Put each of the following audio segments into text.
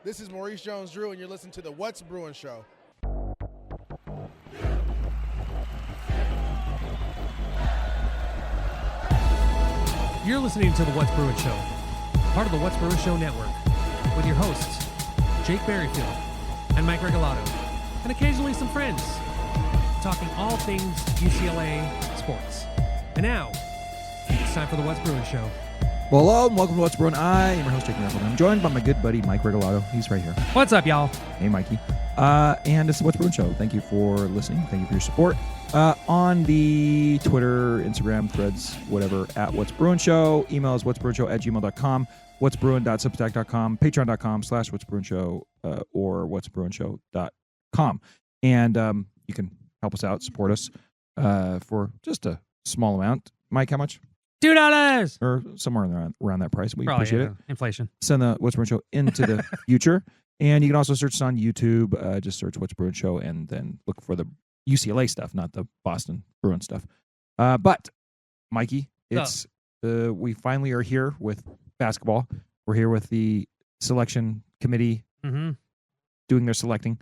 This is Maurice Jones-Drew, and you're listening to the What's Bruin Show. You're listening to the What's Bruin Show, part of the What's Bruin Show network, with your hosts, Jake Berryfield and Mike Regalado, and occasionally some friends, talking all things UCLA sports. And now, it's time for the What's Bruin Show. Well, hello, and welcome to What's Bruin. I am your host, Jake Berryfield. I'm joined by my good buddy, Mike Regalado. He's right here. What's up, y'all? Hey, Mikey. And it's the What's Bruin Show. Thank you for listening. Thank you for your support. On the Twitter, Instagram, Threads, whatever, at What's Bruin Show. Email is what'sbruinshow@gmail.com, what'sbruin.substack.com, patreon.com/what'sbruinshow, or what'sbruinshow.com. And you can help us out, support us for just a small amount. Mike, how much? $2! Or somewhere around that price. We Probably, appreciate it. Inflation. Send the What's Bruin Show into the future. And you can also search us on YouTube. Just search What's Bruin Show and then look for the UCLA stuff, not the Boston Bruin stuff. But, Mikey, it's we finally are here with basketball. We're here with the selection committee doing their selecting.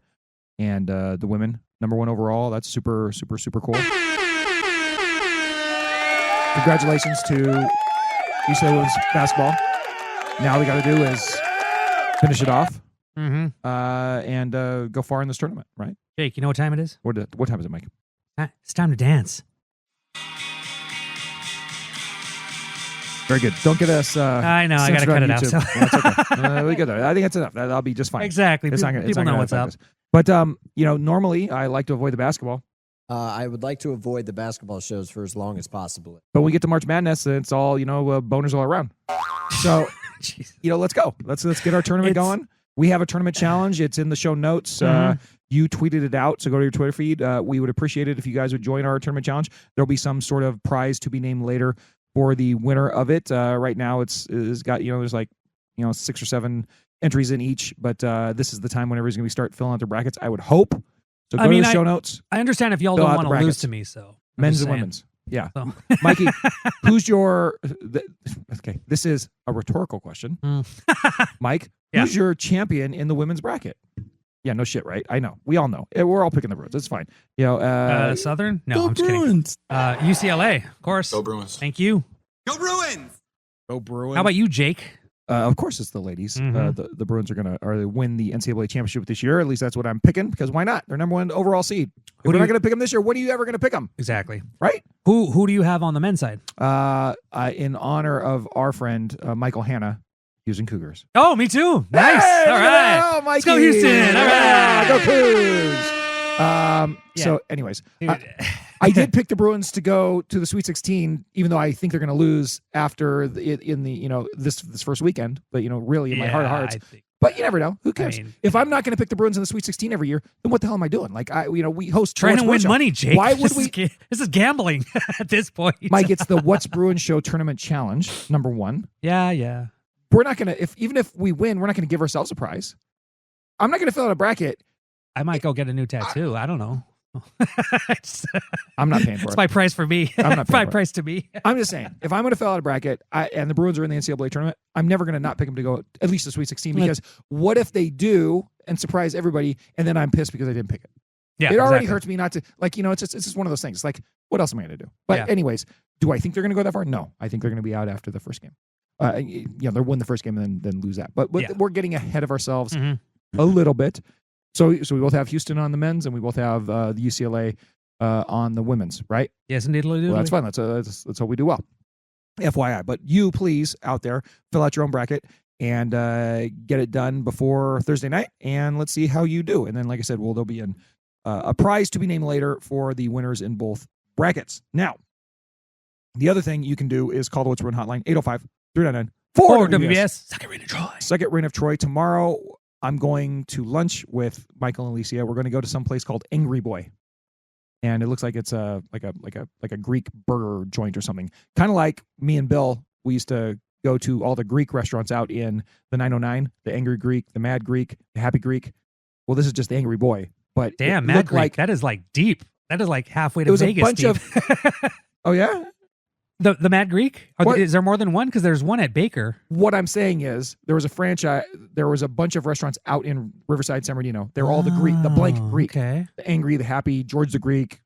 And the women, #1 overall. That's super, super, super cool. Congratulations to UCLA women's basketball. Now all we got to do is finish it off and go far in this tournament, right? Jake, you know what time it is? What time is it, Mike? It's time to dance. Very good. Don't get us. I know. I got to cut it out. So. That's okay. We get there. I think that's enough. That'll be just fine. Exactly. People know what's up. But normally I like to avoid the basketball. I would like to avoid the basketball shows for as long as possible. But when we get to March Madness, it's all boners all around. So let's go. Let's get our tournament going. We have a tournament challenge. It's in the show notes. You tweeted it out, so go to your Twitter feed. We would appreciate it if you guys would join our tournament challenge. There'll be some sort of prize to be named later for the winner of it. Right now, it's got there's 6 or 7 entries in each, but this is the time when everybody's going to start filling out their brackets. I would hope. So go to the show notes. I understand if y'all don't want to lose to me, so men's and women's. Yeah. So. Mikey, who's your okay, this is a rhetorical question. Mike, who's your champion in the women's bracket? Yeah, no shit, right? I know. We all know. We're all picking the Bruins. It's fine. Southern? No, Go I'm just Bruins. kidding. UCLA, of course. Go Bruins. Thank you. Go Bruins. Go Bruins. How about you, Jake? Of course, it's the ladies. The Bruins are going to win the NCAA championship this year. At least that's what I'm picking, because why not? They're #1 overall seed. If we're not going to pick them this year, when are you ever going to pick them? Exactly. Right? Who do you have on the men's side? In honor of our friend Michael Hanna, Houston Cougars. Oh, me too. Nice. Hey, all right. Mikey. Let's go, Houston. All right. Go Cougs. So, anyways, I did pick the Bruins to go to the Sweet 16, even though I think they're going to lose after this first weekend. But really, in my heart of hearts. But you never know. Who cares? If I'm not going to pick the Bruins in the Sweet 16 every year, then what the hell am I doing? Like we host trying to win money, Jake. Why would we? This is gambling at this point. Mike, it's the What's Bruin Show Tournament Challenge, #1. Yeah. We're not going to, even if we win, we're not going to give ourselves a prize. I'm not going to fill out a bracket. I might go get a new tattoo. I don't know. I'm not paying for it. It's my price for me. I'm not paying for it. Price to me. I'm just saying, if I'm going to fill out a bracket and the Bruins are in the NCAA tournament, I'm never going to not pick them to go at least the Sweet 16, because what if they do and surprise everybody, and then I'm pissed because I didn't pick it? Yeah, it already hurts me not to, it's just one of those things. It's like, what else am I going to do? But anyways, do I think they're going to go that far? No, I think they're going to be out after the first game. They'll win the first game and then lose that. But we're getting ahead of ourselves a little bit. So we both have Houston on the men's, and we both have the UCLA on the women's, right? Yes, indeed. Well, that's fine. That's what we do well. FYI. But you, please, out there, fill out your own bracket and get it done before Thursday night, and let's see how you do. And then, like I said, there'll be a prize to be named later for the winners in both brackets. Now, the other thing you can do is call the What's Bruin hotline, 805-399-4WBS. Second Reign of Troy. Tomorrow, I'm going to lunch with Michael and Alicia. We're going to go to some place called Angry Boy, and it looks like it's like a Greek burger joint or something. Kind of like me and Bill. We used to go to all the Greek restaurants out in the 909, the Angry Greek, the Mad Greek, the Happy Greek. Well, this is just the Angry Boy. But damn, Mad Greek, that is like deep. That is like halfway to Vegas. It was a bunch of. Oh yeah. The Mad Greek? What? Is there more than one? Because there's one at Baker. What I'm saying is there was a franchise. There was a bunch of restaurants out in Riverside, San Bernardino. They're all the Greek, the blank Greek, Okay. the angry, the happy, George the Greek.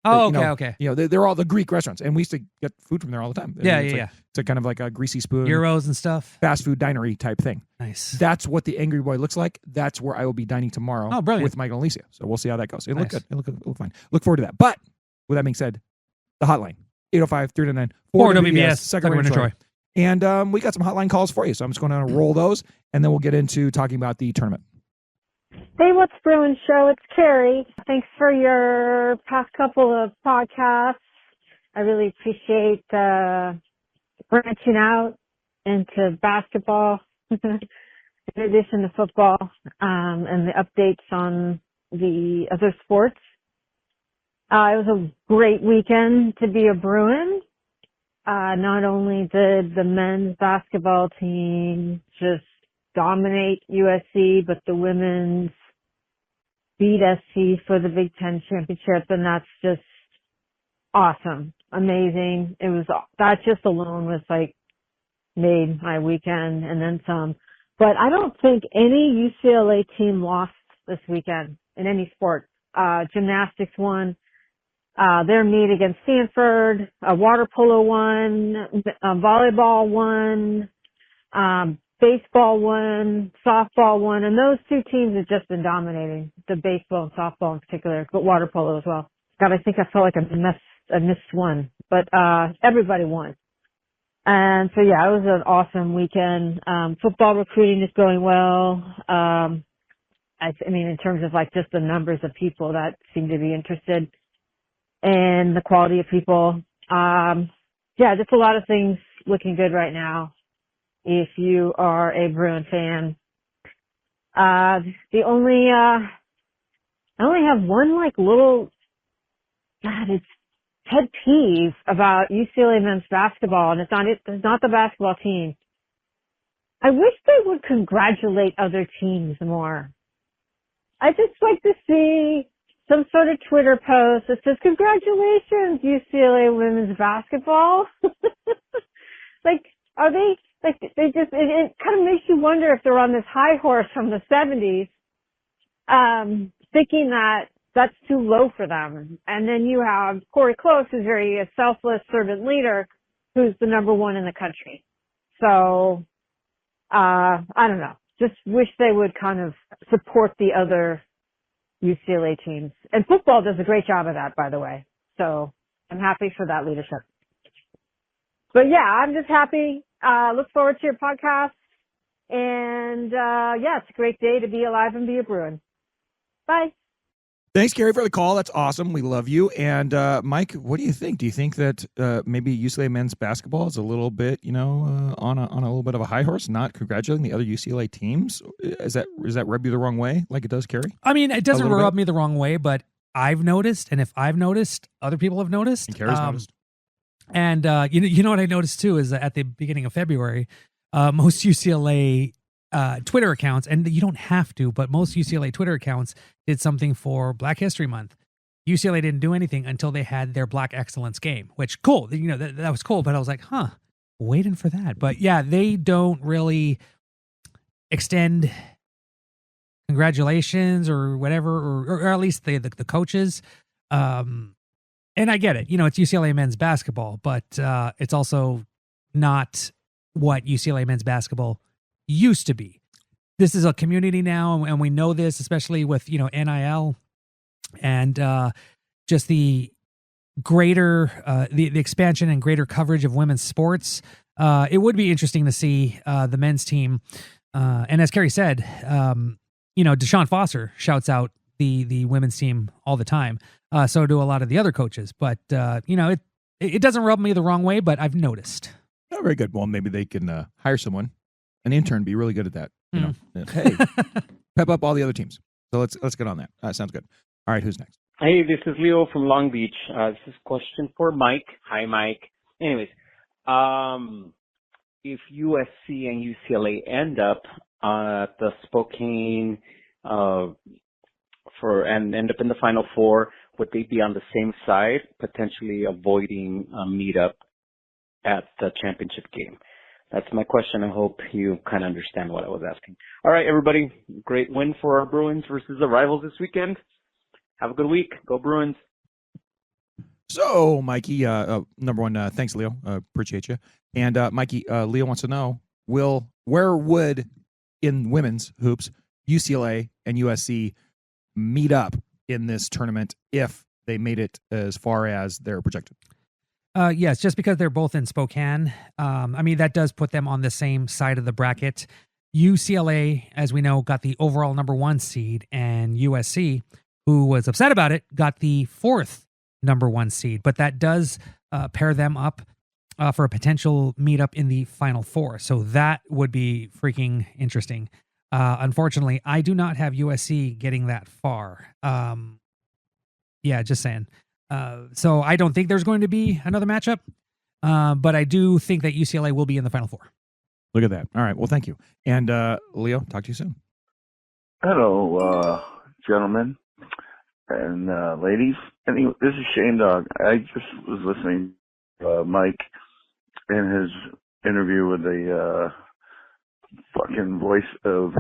Oh, you know, okay. they're all the Greek restaurants, and we used to get food from there all the time. Yeah, it's yeah, like, It's a kind of like a greasy spoon, Euros and stuff. fast food dinery type thing. Nice. That's what the Angry Boy looks like. That's where I will be dining tomorrow. Oh, brilliant. With Mike and Alicia. So we'll see how that goes. It'll look Nice. good. It'll look fine. Look forward to that. But with that being said, the hotline 805-399 Or WBS, second second win win in Troy. Troy. And we got some hotline calls for you. So I'm just going to roll those, and then we'll get into talking about the tournament. Hey, what's Bruin Show? It's Carrie. Thanks for your past couple of podcasts. I really appreciate branching out into basketball in addition to football, and the updates on the other sports. It was a great weekend to be a Bruin. Not only did the men's basketball team just dominate USC, but the women's beat SC for the Big Ten championship, and that's just awesome, amazing. That just alone was like made my weekend and then some. But I don't think any UCLA team lost this weekend in any sport. Gymnastics won their meet against Stanford. Water polo won. Volleyball won. Baseball won, softball won, and those two teams have just been dominating, the baseball and softball in particular, but water polo as well. God, I think I felt like I missed one, but everybody won. And so, yeah, it was an awesome weekend. Football recruiting is going well. I mean, in terms of like just the numbers of people that seem to be interested and the quality of people. Yeah, just a lot of things looking good right now. If you are a Bruin fan, I only have one like little, it's pet peeve about UCLA men's basketball, and it's not the basketball team. I wish they would congratulate other teams more. I just like to see some sort of Twitter post that says, "Congratulations, UCLA women's basketball." Like, are they? Like, it kind of makes you wonder if they're on this high horse from the 70s, thinking that that's too low for them. And then you have Corey Close, who's a selfless servant leader, who's the number one in the country. So, I don't know. Just wish they would kind of support the other UCLA teams. And football does a great job of that, by the way. So I'm happy for that leadership. But yeah, I'm just happy. Look forward to your podcast. And, yeah, it's a great day to be alive and be a Bruin. Bye. Thanks, Carrie, for the call. That's awesome. We love you. And Mike, what do you think? Do you think that maybe UCLA men's basketball is a little bit, on a little bit of a high horse, not congratulating the other UCLA teams? Is that rub you the wrong way, like it does Carrie? I mean, it doesn't rub me the wrong way, but I've noticed, and if I've noticed, other people have noticed. And Carrie's noticed. And you know what I noticed too is that at the beginning of February, most UCLA Twitter accounts, and you don't have to, but most UCLA Twitter accounts did something for Black History Month. UCLA didn't do anything until they had their Black Excellence game, which cool. That was cool, but I was like, waiting for that. But yeah, they don't really extend congratulations or whatever, or at least the coaches. And I get it, it's UCLA men's basketball, but it's also not what UCLA men's basketball used to be. This is a community now, and we know this, especially with NIL and just the greater the expansion and greater coverage of women's sports. It would be interesting to see the men's team, and as Carrie said, Deshaun Foster shouts out the women's team all the time. So do a lot of the other coaches, but it doesn't rub me the wrong way, but I've noticed. Oh, very good. Well, maybe they can hire someone, an intern, be really good at that. Hey, pep up all the other teams. So let's get on that. Sounds good. All right, who's next? Hey, this is Leo from Long Beach. This is a question for Mike. Hi, Mike. Anyways, if USC and UCLA end up at the Spokane and end up in the Final Four, would they be on the same side, potentially avoiding a meetup at the championship game? That's my question. I hope you kind of understand what I was asking. All right, everybody. Great win for our Bruins versus the rivals this weekend. Have a good week. Go Bruins. So, Mikey, number one, thanks, Leo. Appreciate you. And Mikey, Leo wants to know, where would, in women's hoops, UCLA and USC meet up in this tournament if they made it as far as they're projected? Yes, just because they're both in Spokane. I mean, that does put them on the same side of the bracket. UCLA, as we know, got the overall number 1 seed, and USC, who was upset about it, got the 4th number 1 seed. But that does pair them up for a potential meetup in the Final Four. So that would be freaking interesting. Unfortunately, I do not have USC getting that far. Yeah, just saying. So I don't think there's going to be another matchup, but I do think that UCLA will be in the Final Four. Look at that. All right. Well, thank you. And Leo, talk to you soon. Hello, gentlemen and ladies. Anyway, this is Shane Dog. I just was listening to Mike in his interview with the fucking voice of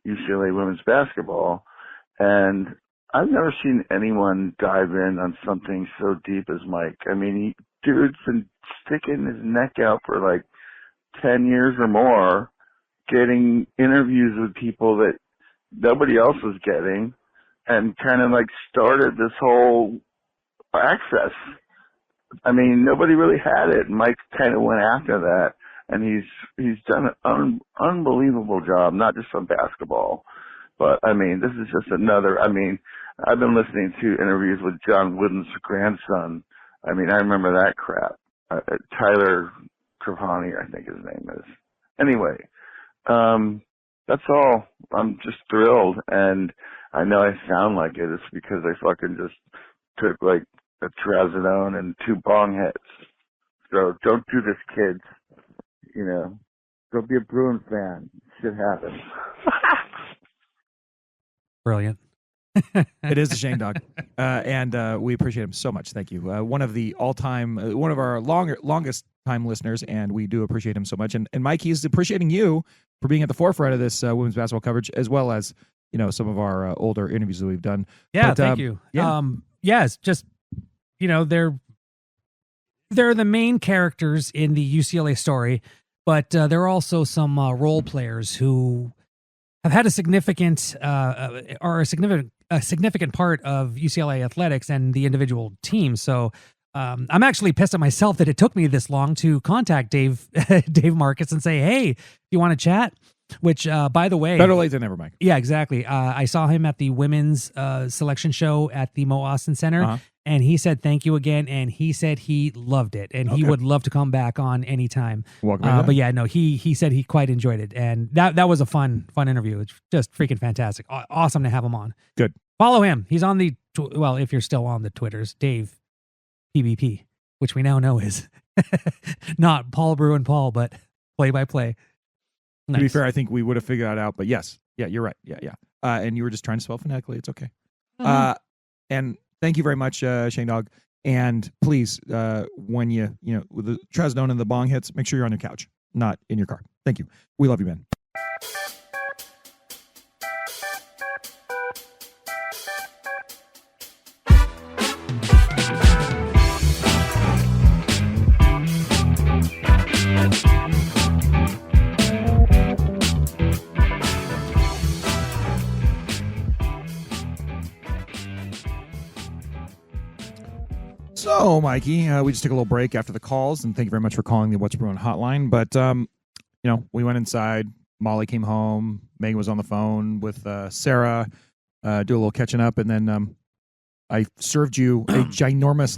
UCLA women's basketball, and I've never seen anyone dive in on something so deep as Mike. I mean, dude's been sticking his neck out for like 10 years or more, getting interviews with people that nobody else was getting, and kind of like started this whole access. I mean, nobody really had it, and Mike kind of went after that, and he's done an unbelievable job, not just on basketball, but I mean, this is just another, I mean, I've been listening to interviews with John Wooden's grandson. I mean, I remember that crap. Tyler Krivani, I think his name is. Anyway, that's all. I'm just thrilled, and I know I sound like it. It's because I fucking just took like a trazodone and 2 bong hits. So don't do this, kids. You know, don't be a Bruin fan. Shit happens. Brilliant. It is a Shane Dog, and we appreciate him so much. Thank you. One of the all-time, one of our longest time listeners, and we do appreciate him so much. And Mike, he's appreciating you for being at the forefront of this women's basketball coverage, as well as some of our older interviews that we've done. Yeah, thank you. Yeah. Yes, just they're the main characters in the UCLA story, but there are also some role players who have had a significant part of UCLA athletics and the individual team. So I'm actually pissed at myself that it took me this long to contact Dave Marcus and say, hey, you want to chat? Which, by the way, better late than never, Mike. Yeah, exactly. I saw him at the women's selection show at the Mo Austin Center, and he said thank you again, and he said he loved it, and he would love to come back on anytime. Welcome. But yeah, no, he said he quite enjoyed it, and that was a fun interview. It's just freaking fantastic. Awesome to have him on. Good. Follow him. He's on the if you're still on the Twitters, Dave PBP, which we now know is not Paul Bruin Paul, but play-by-play. Nice. To be fair, I think we would have figured that out, but yes. Yeah, you're right. Yeah. And you were just trying to spell phonetically. It's okay. And thank you very much, Shane Dog. And please, when you with the trazodone and the bong hits, make sure you're on your couch, not in your car. Thank you. We love you, man. So, Mikey, we just took a little break after the calls, and thank you very much for calling the What's Bruin hotline. But, we went inside. Molly came home. Megan was on the phone with Sarah, do a little catching up, and then I served you a ginormous,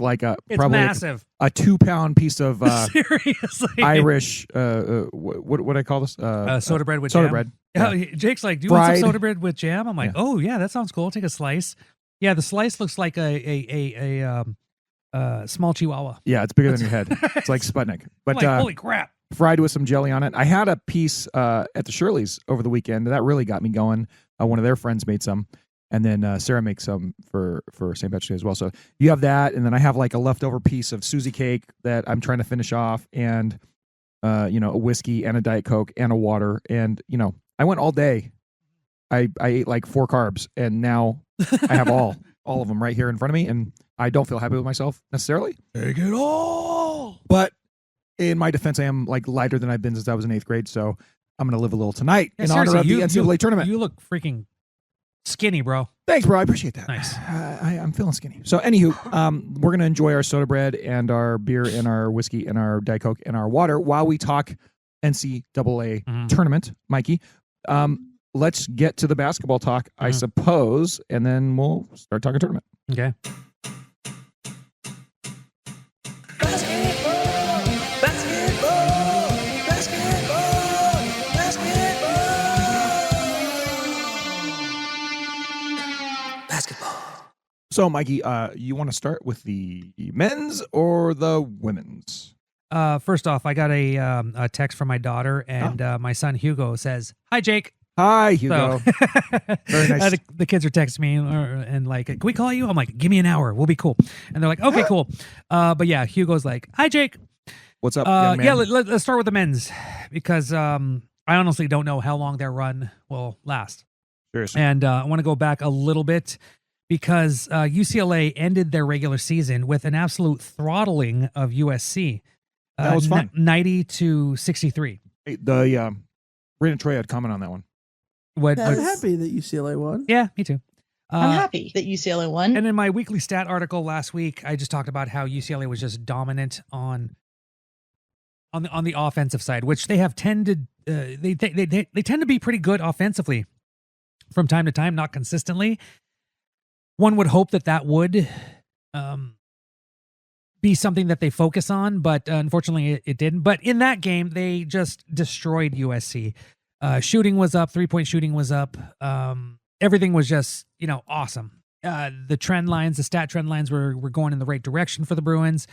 probably massive, a 2-pound piece of seriously Irish. What do I call this? Soda bread with soda jam. bread. Yeah. Jake's like, do you want Fried. some soda bread with jam? I'm like, oh yeah, that sounds cool. I'll take a slice. Yeah, the slice looks like a small chihuahua. Yeah, it's bigger than your head. It's like Sputnik. But like, holy crap. Fried with some jelly on it. I had a piece at the Shirley's over the weekend. That really got me going. One of their friends made some. And then Sarah makes some for St. Patrick's Day as well. So you have that, and then I have like a leftover piece of Susie cake that I'm trying to finish off, and a whiskey and a Diet Coke and a water. And I went all day. I ate like 4 carbs, and now I have all of them right here in front of me, and I don't feel happy with myself necessarily. Take it all. But in my defense, I am like lighter than I've been since I was in 8th grade, so I'm going to live a little tonight in honor of the NCAA tournament. You look freaking skinny, bro. Thanks, bro. I appreciate that. Nice. I'm feeling skinny. So, anywho, we're going to enjoy our soda bread and our beer and our whiskey and our Diet Coke and our water while we talk NCAA tournament, Mikey. Let's get to the basketball talk, I suppose, and then we'll start talking tournament. Okay. So, Mikey, you want to start with the men's or the women's? First off, I got a text from my daughter, and my son Hugo says, "Hi, Jake." Hi, Hugo. So, very nice. The kids are texting me and like, "Can we call you?" I'm like, "Give me an hour, we'll be cool." And they're like, "Okay, cool." But yeah, Hugo's like, "Hi, Jake." What's up, young man? Yeah, let's start with the men's because I honestly don't know how long their run will last. Seriously. And I want to go back a little bit because UCLA ended their regular season with an absolute throttling of USC. That was fun. 90-63. Hey, the Brandon Troy had comment on that one. I'm happy that UCLA won. Yeah, me too. I'm happy that UCLA won. And in my weekly stat article last week, I just talked about how UCLA was just dominant on the offensive side, which they have tended. They tend to be pretty good offensively from time to time, not consistently. One would hope that would be something that they focus on, but unfortunately it didn't. But in that game, they just destroyed USC. Shooting was up, 3-point shooting was up. Everything was just, awesome. The stat trend lines were going in the right direction for the Bruins.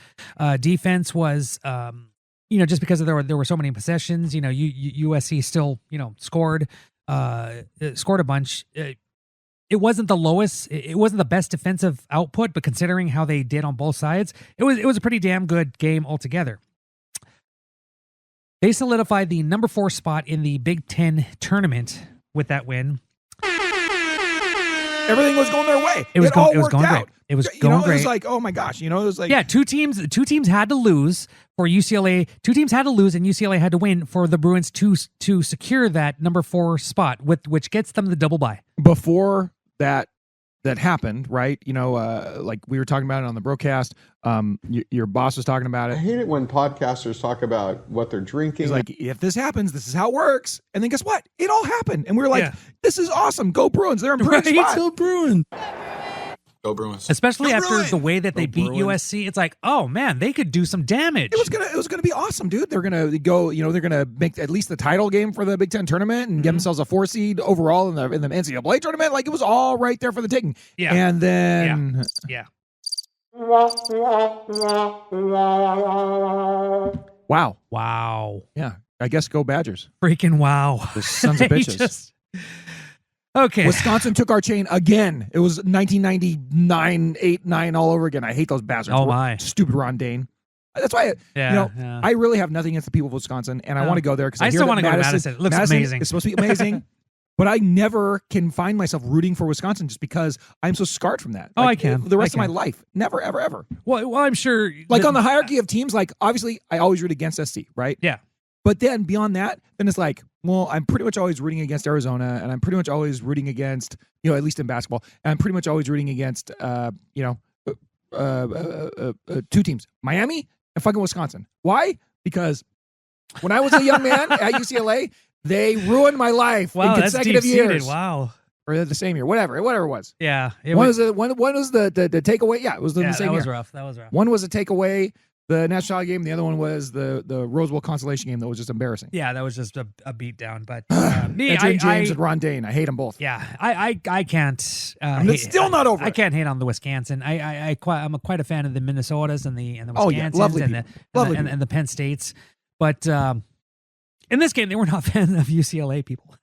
Defense was, just because there were so many possessions, USC still, scored a bunch. It wasn't the lowest. It wasn't the best defensive output, but considering how they did on both sides, it was a pretty damn good game altogether. They solidified the number 4 spot in the Big Ten tournament with that win. Everything was going their way. It was going great. It was like, oh my gosh, it was like, yeah. Two teams had to lose for UCLA. 2 teams had to lose, and UCLA had to win for the Bruins to secure that number 4 spot, which gets them the double bye. Before that happened, right? Like we were talking about it on the broadcast. Your boss was talking about it. I hate it when podcasters talk about what they're drinking. He's like, if this happens, this is how it works. And then guess what? It all happened. And we were like, this is awesome. Go Bruins. They're in Bruins spot. Go Bruin. Go Bruins. Especially Go after Bruins. the way that they beat USC. It's like, oh man, they could do some damage. It was gonna be awesome, dude. They're gonna go, they're gonna make at least the title game for the Big Ten tournament and get themselves a 4 seed overall in the NCAA tournament. Like it was all right there for the taking. Yeah. And then Wow. Yeah. I guess go Badgers. Freaking wow. The sons of bitches. Okay. Wisconsin took our chain again. It was 1999, 8-9 all over again. I hate those bastards. Oh my. Stupid Ron Dane. That's why, I really have nothing against the people of Wisconsin, and I want to go there because I still want to go to Madison. It looks amazing. It's supposed to be amazing, but I never can find myself rooting for Wisconsin just because I'm so scarred from that. I can. The rest of my life. Never, ever, ever. Well, I'm sure. Like on the hierarchy of teams, like obviously I always root against SC, right? Yeah. But then beyond that, then it's like, well, I'm pretty much always rooting against Arizona, and I'm pretty much always rooting against, at least in basketball, and I'm pretty much always rooting against, 2 teams, Miami and fucking Wisconsin. Why? Because when I was a young man at UCLA, they ruined my life in consecutive years. Wow. Or the same year, whatever it was. Yeah. One was the takeaway. Yeah, it was the same year. That was rough. One was a takeaway, the national game. The other one was the Rose Bowl consolation game that was just embarrassing. Yeah, that was just a beatdown. But Adrian James and Ron Dane, I hate them both. Yeah, I can't. I'm still not over. I can't hate on the Wisconsin. I'm quite a fan of the Minnesotas and the Wisconsins and the Penn States. But in this game, they were not fans of UCLA people.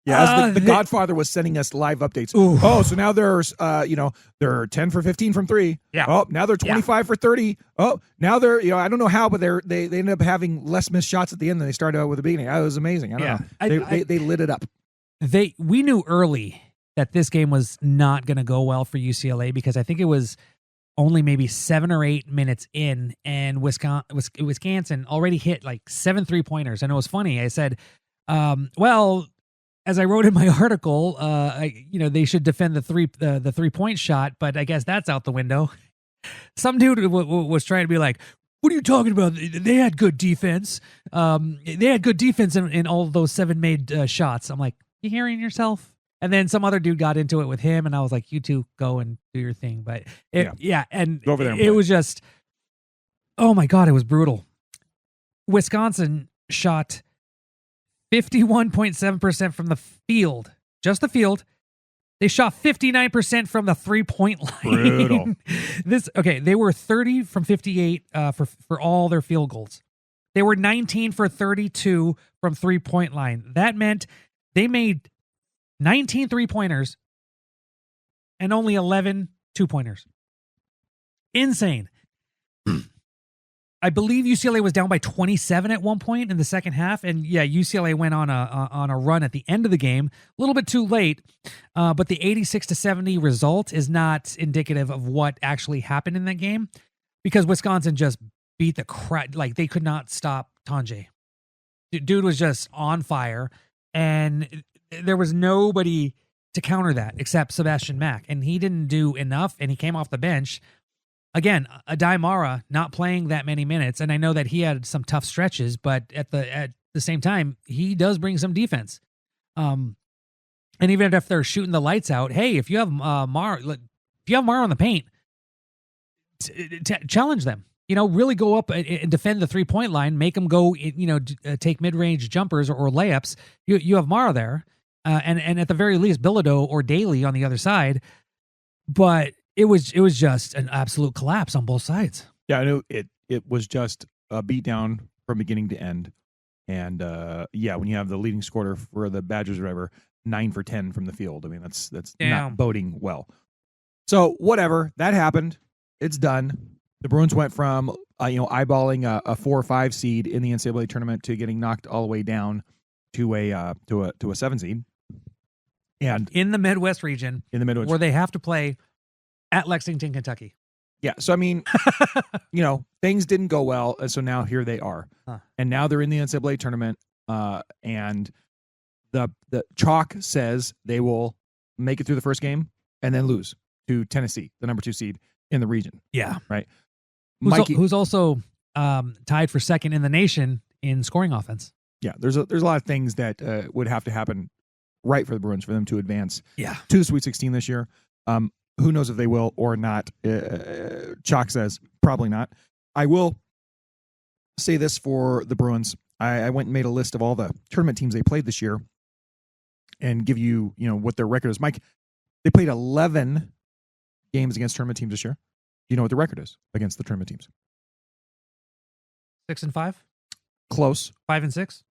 Yeah, as the Godfather was sending us live updates. Ooh. Oh, so now there's, they're 10 for 15 from 3. Yeah. Oh, now they're 25 for 30. Oh, now they're, I don't know how, but they ended up having less missed shots at the end than they started out with the beginning. It was amazing. I don't know. They lit it up. We knew early that this game was not going to go well for UCLA because I think it was only maybe 7 or 8 minutes in, and Wisconsin already hit like 7 3-pointers. And it was funny. I said, well, as I wrote in my article, they should defend the 3-point shot, but I guess that's out the window. Some dude was trying to be like, what are you talking about? They had good defense. They had good defense in all of those 7 made shots. I'm like, you hearing yourself? And then some other dude got into it with him, and I was like, you two go and do your thing. But and go over there and it was just, oh my God, it was brutal. Wisconsin shot 51.7% from the field, just the field. They shot 59% from the 3-point line. Brutal. They were 30 from 58 for all their field goals. They were 19 for 32 from 3-point line. That meant they made 19 3-pointers and only 11 2-pointers. Insane. I believe UCLA was down by 27 at one point in the second half, and UCLA went on a run at the end of the game, a little bit too late. But the 86-70 result is not indicative of what actually happened in that game, because Wisconsin just beat the crap. Like, they could not stop Tanjay. Dude was just on fire, and there was nobody to counter that except Sebastian Mack, and he didn't do enough, and he came off the bench. Again, Adai Mara not playing that many minutes, and I know that he had some tough stretches, but at the same time, he does bring some defense. And even if they're shooting the lights out, hey, if you have Mara on the paint, challenge them. Really go up and defend the 3-point line, make them go, take mid-range jumpers or layups. You have Mara there, and at the very least, Bilodeau or Daly on the other side, but. It was just an absolute collapse on both sides. Yeah, I know it was just a beatdown from beginning to end. And when you have the leading scorer for the Badgers or whatever, 9 for 10 from the field. I mean, that's not boding well. So whatever, that happened. It's done. The Bruins went from eyeballing a 4 or 5 seed in the NCAA tournament to getting knocked all the way down to a 7 seed. And in the Midwest region, where they have to play at Lexington, Kentucky. Yeah. So, I mean, things didn't go well. And so now here they are. Huh. And now they're in the NCAA tournament. And the chalk says they will make it through the first game and then lose to Tennessee, the number 2 seed in the region. Yeah. Right. Who's also tied for second in the nation in scoring offense. Yeah. There's a lot of things that would have to happen right for the Bruins for them to advance to the Sweet 16 this year. Who knows if they will or not? Chalk says probably not. I will say this for the Bruins. I went and made a list of all the tournament teams they played this year and give you, what their record is. Mike, they played 11 games against tournament teams this year. Do you know what the record is against the tournament teams? 6-5? Close. 5-6?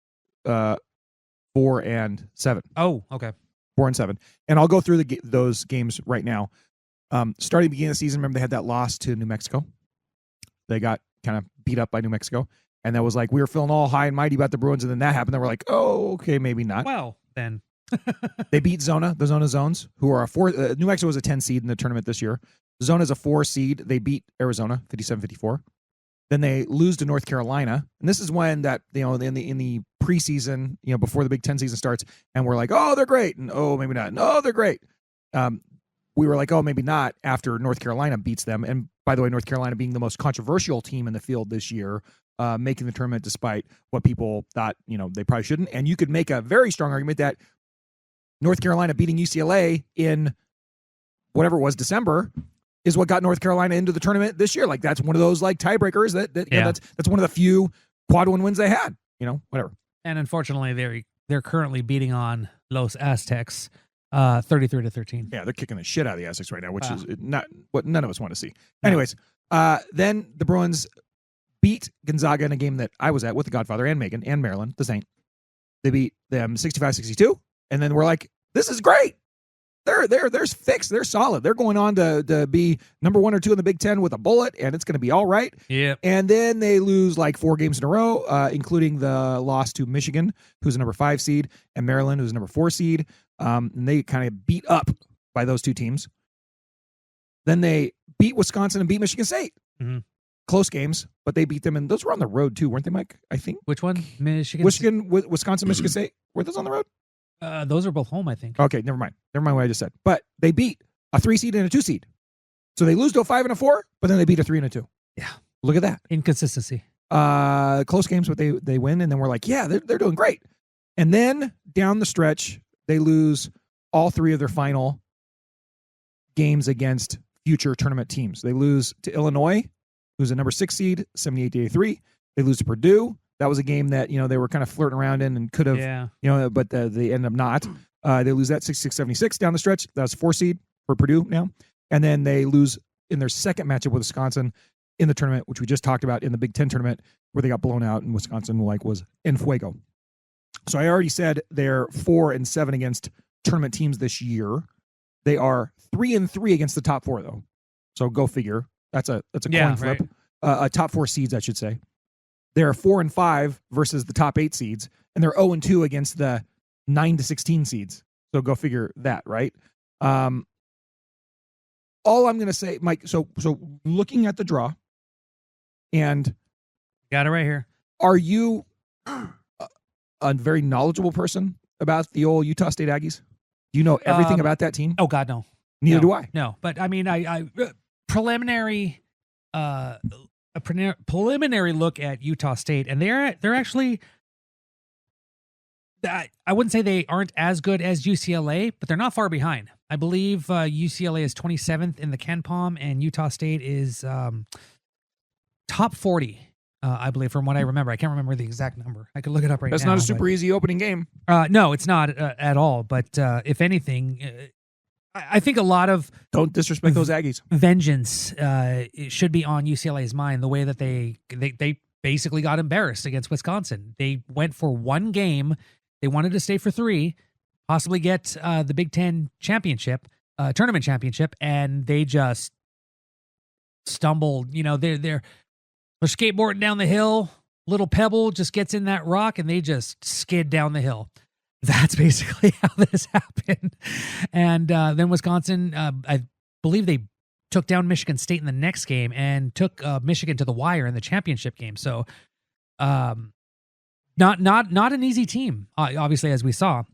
4-7. Oh, okay. 4-7. And I'll go through those games right now. Starting at the beginning of the season, remember they had that loss to New Mexico. They got kind of beat up by New Mexico. And that was like, we were feeling all high and mighty about the Bruins. And then that happened. Then we're like, oh, okay, maybe not. Well, then. They beat Zona, the Zona Zones, who are a 4. New Mexico was a 10 seed in the tournament this year. Zona's a 4 seed. They beat Arizona 57-54. Then they lose to North Carolina. And this is when that, in the preseason, before the Big Ten season starts, and we're like, oh, they're great. And oh, maybe not. No, they're great. We were like, oh, maybe not, after North Carolina beats them. And by the way, North Carolina being the most controversial team in the field this year, making the tournament despite what people thought, they probably shouldn't. And you could make a very strong argument that North Carolina beating UCLA in whatever it was, December, is what got North Carolina into the tournament this year. Like, that's one of those tiebreakers that's one of the few quad 1 wins they had, whatever. And unfortunately, they're currently beating on Los Aztecs 33-13. Yeah, they're kicking the shit out of the Aztecs right now, which is not what none of us want to see. Anyways, then the Bruins beat Gonzaga in a game that I was at with the Godfather and Megan and Maryland, the Saint. They beat them 65-62, And then we're like, this is great. They're fixed. They're solid. They're going on to be number 1 or 2 in the Big Ten with a bullet, and it's going to be all right. Yeah. And then they lose like 4 games in a row, including the loss to Michigan, who's a number 5 seed, and Maryland, who's a number 4 seed. And they kind of beat up by those 2 teams. Then they beat Wisconsin and beat Michigan State. Mm-hmm. Close games, but they beat them, and those were on the road too, weren't they, Mike? I think. Which one? Wisconsin, Michigan State. Were those on the road? Those are both home, I think. Okay, never mind. Never mind what I just said. But they beat a 3 seed and a 2 seed. So they lose to a 5 and a 4, but then they beat a 3 and a 2. Yeah. Look at that. Inconsistency. Close games, but they win, and then we're like, yeah, they're doing great. And then down the stretch, they lose all 3 of their final games against future tournament teams. They lose to Illinois, who's a number 6 seed, 78-83. They lose to Purdue. That was a game that, they were kind of flirting around in and could have, but they ended up not. They lose that 66-76 down the stretch. That was 4 seed for Purdue now. And then they lose in their second matchup with Wisconsin in the tournament, which we just talked about in the Big Ten tournament, where they got blown out and Wisconsin was en fuego. So I already said they're 4-7 against tournament teams this year. They are 3-3 against the top 4 though. So go figure. That's a coin flip. Right. Top 4 seeds, I should say. They're 4-5 versus the top 8 seeds, and they're 0-2 against the 9-16 seeds. So go figure that, right? All I'm going to say, Mike. So looking at the draw, and got it right here. Are you a very knowledgeable person about the old Utah State Aggies? Do you know everything about that team? Oh God, no. Neither do I. No, but I mean, I preliminary. A preliminary look at Utah State, and they're actually, I wouldn't say they aren't as good as UCLA, but they're not far behind. I believe UCLA is 27th in the KenPom, and Utah State is top 40, I believe, from what I remember. I can't remember the exact number. I could look it up right now. That's not a super easy opening game. No, it's not at all. But if anything, I think a lot of don't disrespect those Aggies. Vengeance should be on UCLA's mind. The way that they basically got embarrassed against Wisconsin. They went for 1 game. They wanted to stay for 3, possibly get the Big Ten championship, tournament championship, and they just stumbled. They're skateboarding down the hill. Little pebble just gets in that rock, and they just skid down the hill. That's basically how this happened. And then Wisconsin, I believe they took down Michigan State in the next game and took Michigan to the wire in the championship game. So not an easy team, obviously, as we saw.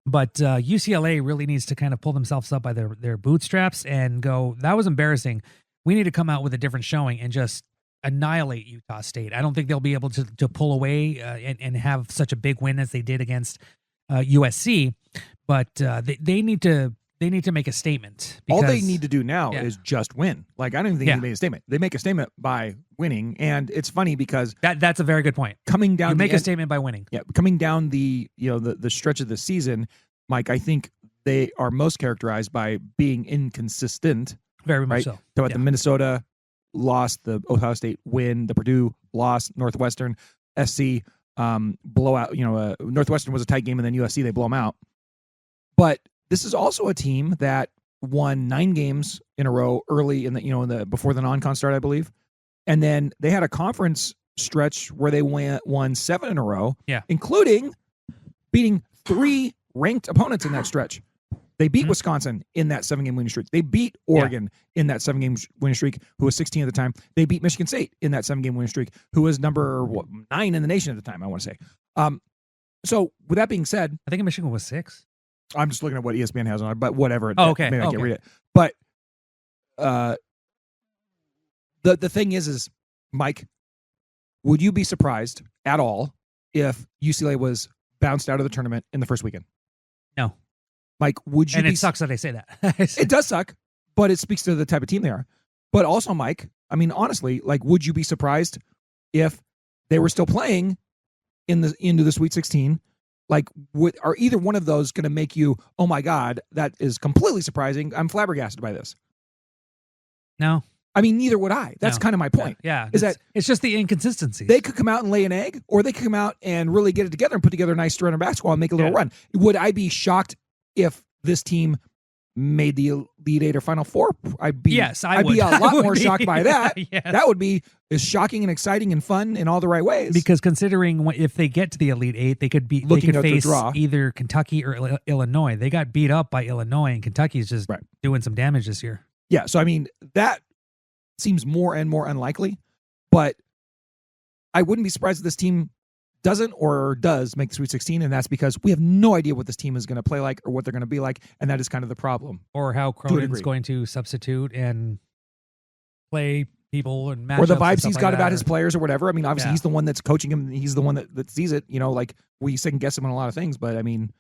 But UCLA really needs to kind of pull themselves up by their bootstraps and go, that was embarrassing. We need to come out with a different showing and just annihilate Utah State. I don't think they'll be able to pull away and have such a big win as they did against USC, but they need to make a statement. All they need to do now is just win. Like, I don't even think they made a statement. They make a statement by winning, and it's funny because that's a very good point. Coming down, you make a statement by winning. Yeah, coming down the stretch of the season, Mike, I think they are most characterized by being inconsistent. Very much so. So at the Minnesota loss, the Ohio State win, the Purdue loss, Northwestern, SC. Blowout. Northwestern was a tight game, and then USC they blow them out. But this is also a team that won 9 games in a row early in the before the non-con start, I believe, and then they had a conference stretch where they won 7 in a row, including beating 3 ranked opponents in that stretch. They beat Wisconsin in that 7-game winning streak. They beat Oregon in that 7-game winning streak, who was 16 at the time. They beat Michigan State in that 7-game winning streak, who was number 9 in the nation at the time, I want to say. So with that being said, I think Michigan was 6. I'm just looking at what ESPN has on it, but whatever. Oh, okay. Maybe I can't read it. But the thing is, Mike, would you be surprised at all if UCLA was bounced out of the tournament in the first weekend? No. Mike, would you? And it sucks that I say that. It does suck, but it speaks to the type of team they are. But also, Mike, I mean, honestly, like, would you be surprised if they were still playing into the Sweet 16? Like, are either one of those going to make you, oh my God, that is completely surprising? I'm flabbergasted by this. No, I mean, neither would I. That's No. kind of my point. Yeah. Is that it's just the inconsistencies. they could come out and lay an egg, or they could come out and really get it together and put together a nice run of basketball and make a little run. Would I be shocked if this team made the Elite Eight or Final Four? I'd be a lot more shocked by that. Yes. That would be as shocking and exciting and fun in all the right ways. Because considering if they get to the Elite Eight, they could face either Kentucky or Illinois. They got beat up by Illinois, and Kentucky's just doing some damage this year. Yeah, so I mean, that seems more and more unlikely, but I wouldn't be surprised if this team doesn't or does make the Sweet 16, and that's because we have no idea what this team is going to play like or what they're going to be like, and that is kind of the problem. Or how Cronin's going to substitute and play people and matchups. Or the vibes and he's stuff got like about that. his players or whatever. I mean, obviously he's the one that's coaching him. He's the one that sees it. You know, like we second guess him on a lot of things, but I mean,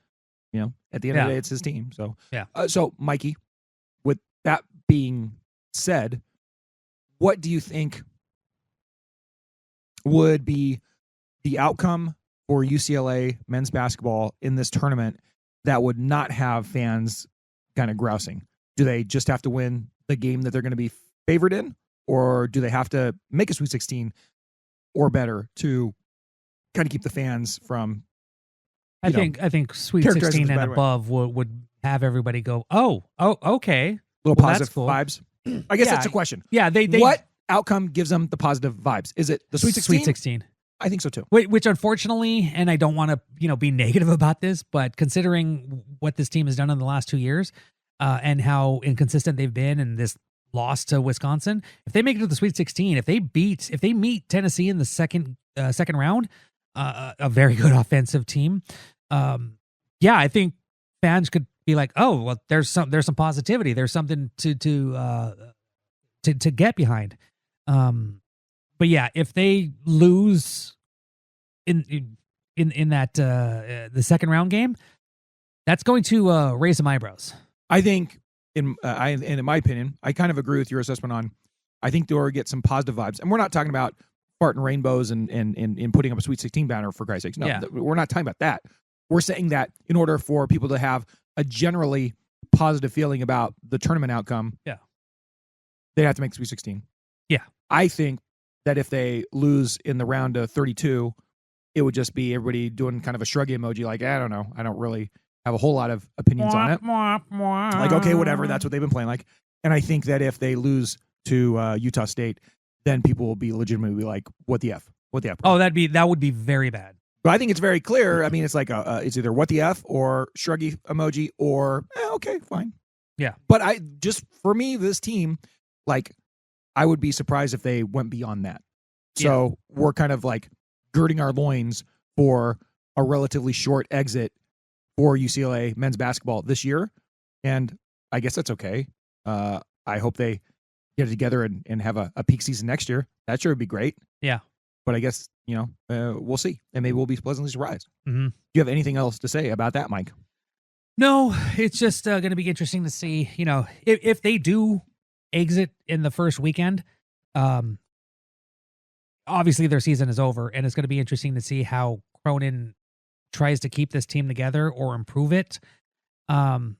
you know, at the end of the day, it's his team. So, so Mikey, with that being said, what do you think would be the outcome for UCLA men's basketball in this tournament that would not have fans kind of grousing? Do they just have to win the game that they're going to be favored in, or do they have to make a Sweet 16 or better to kind of keep the fans from? I think Sweet 16 and above would have everybody go, oh, okay, little positive cool. vibes. I guess that's a question. Yeah, they what outcome gives them the positive vibes? Is it the Sweet 16? Sweet 16. I think so too. Which unfortunately, and I don't want to be negative about this, but considering what this team has done in the last 2 years, and how inconsistent they've been in this loss to Wisconsin, if they make it to the Sweet 16, if they meet Tennessee in the second round, a very good offensive team, I think fans could be like, oh, well, there's some positivity, there's something to get behind. But yeah, if they lose in that the second round game, that's going to raise some eyebrows. I think, in my opinion, I kind of agree with your assessment on. I think they'll get some positive vibes, and we're not talking about farting rainbows and putting up a Sweet 16 banner for Christ's sakes. No, we're not talking about that. We're saying that in order for people to have a generally positive feeling about the tournament outcome, they have to make Sweet 16. Yeah, I think that if they lose in the round of 32, it would just be everybody doing kind of a shruggy emoji, like, I don't know. I don't really have a whole lot of opinions on it. Like, okay, whatever. That's what they've been playing like. And I think that if they lose to Utah State, then people will be legitimately like, what the F? What the F? Oh, that would be very bad. But I think it's very clear. I mean, it's like it's either what the F or shruggy emoji or, okay, fine. Yeah. But for me, this team, like, I would be surprised if they went beyond that. So we're kind of like girding our loins for a relatively short exit for UCLA men's basketball this year. And I guess that's okay. I hope they get it together and have a peak season next year. That sure would be great. Yeah. But I guess, we'll see. And maybe we'll be pleasantly surprised. Mm-hmm. Do you have anything else to say about that, Mike? No, it's just going to be interesting to see, if they do exit in the first weekend, obviously their season is over, and it's going to be interesting to see how Cronin tries to keep this team together or improve it. Because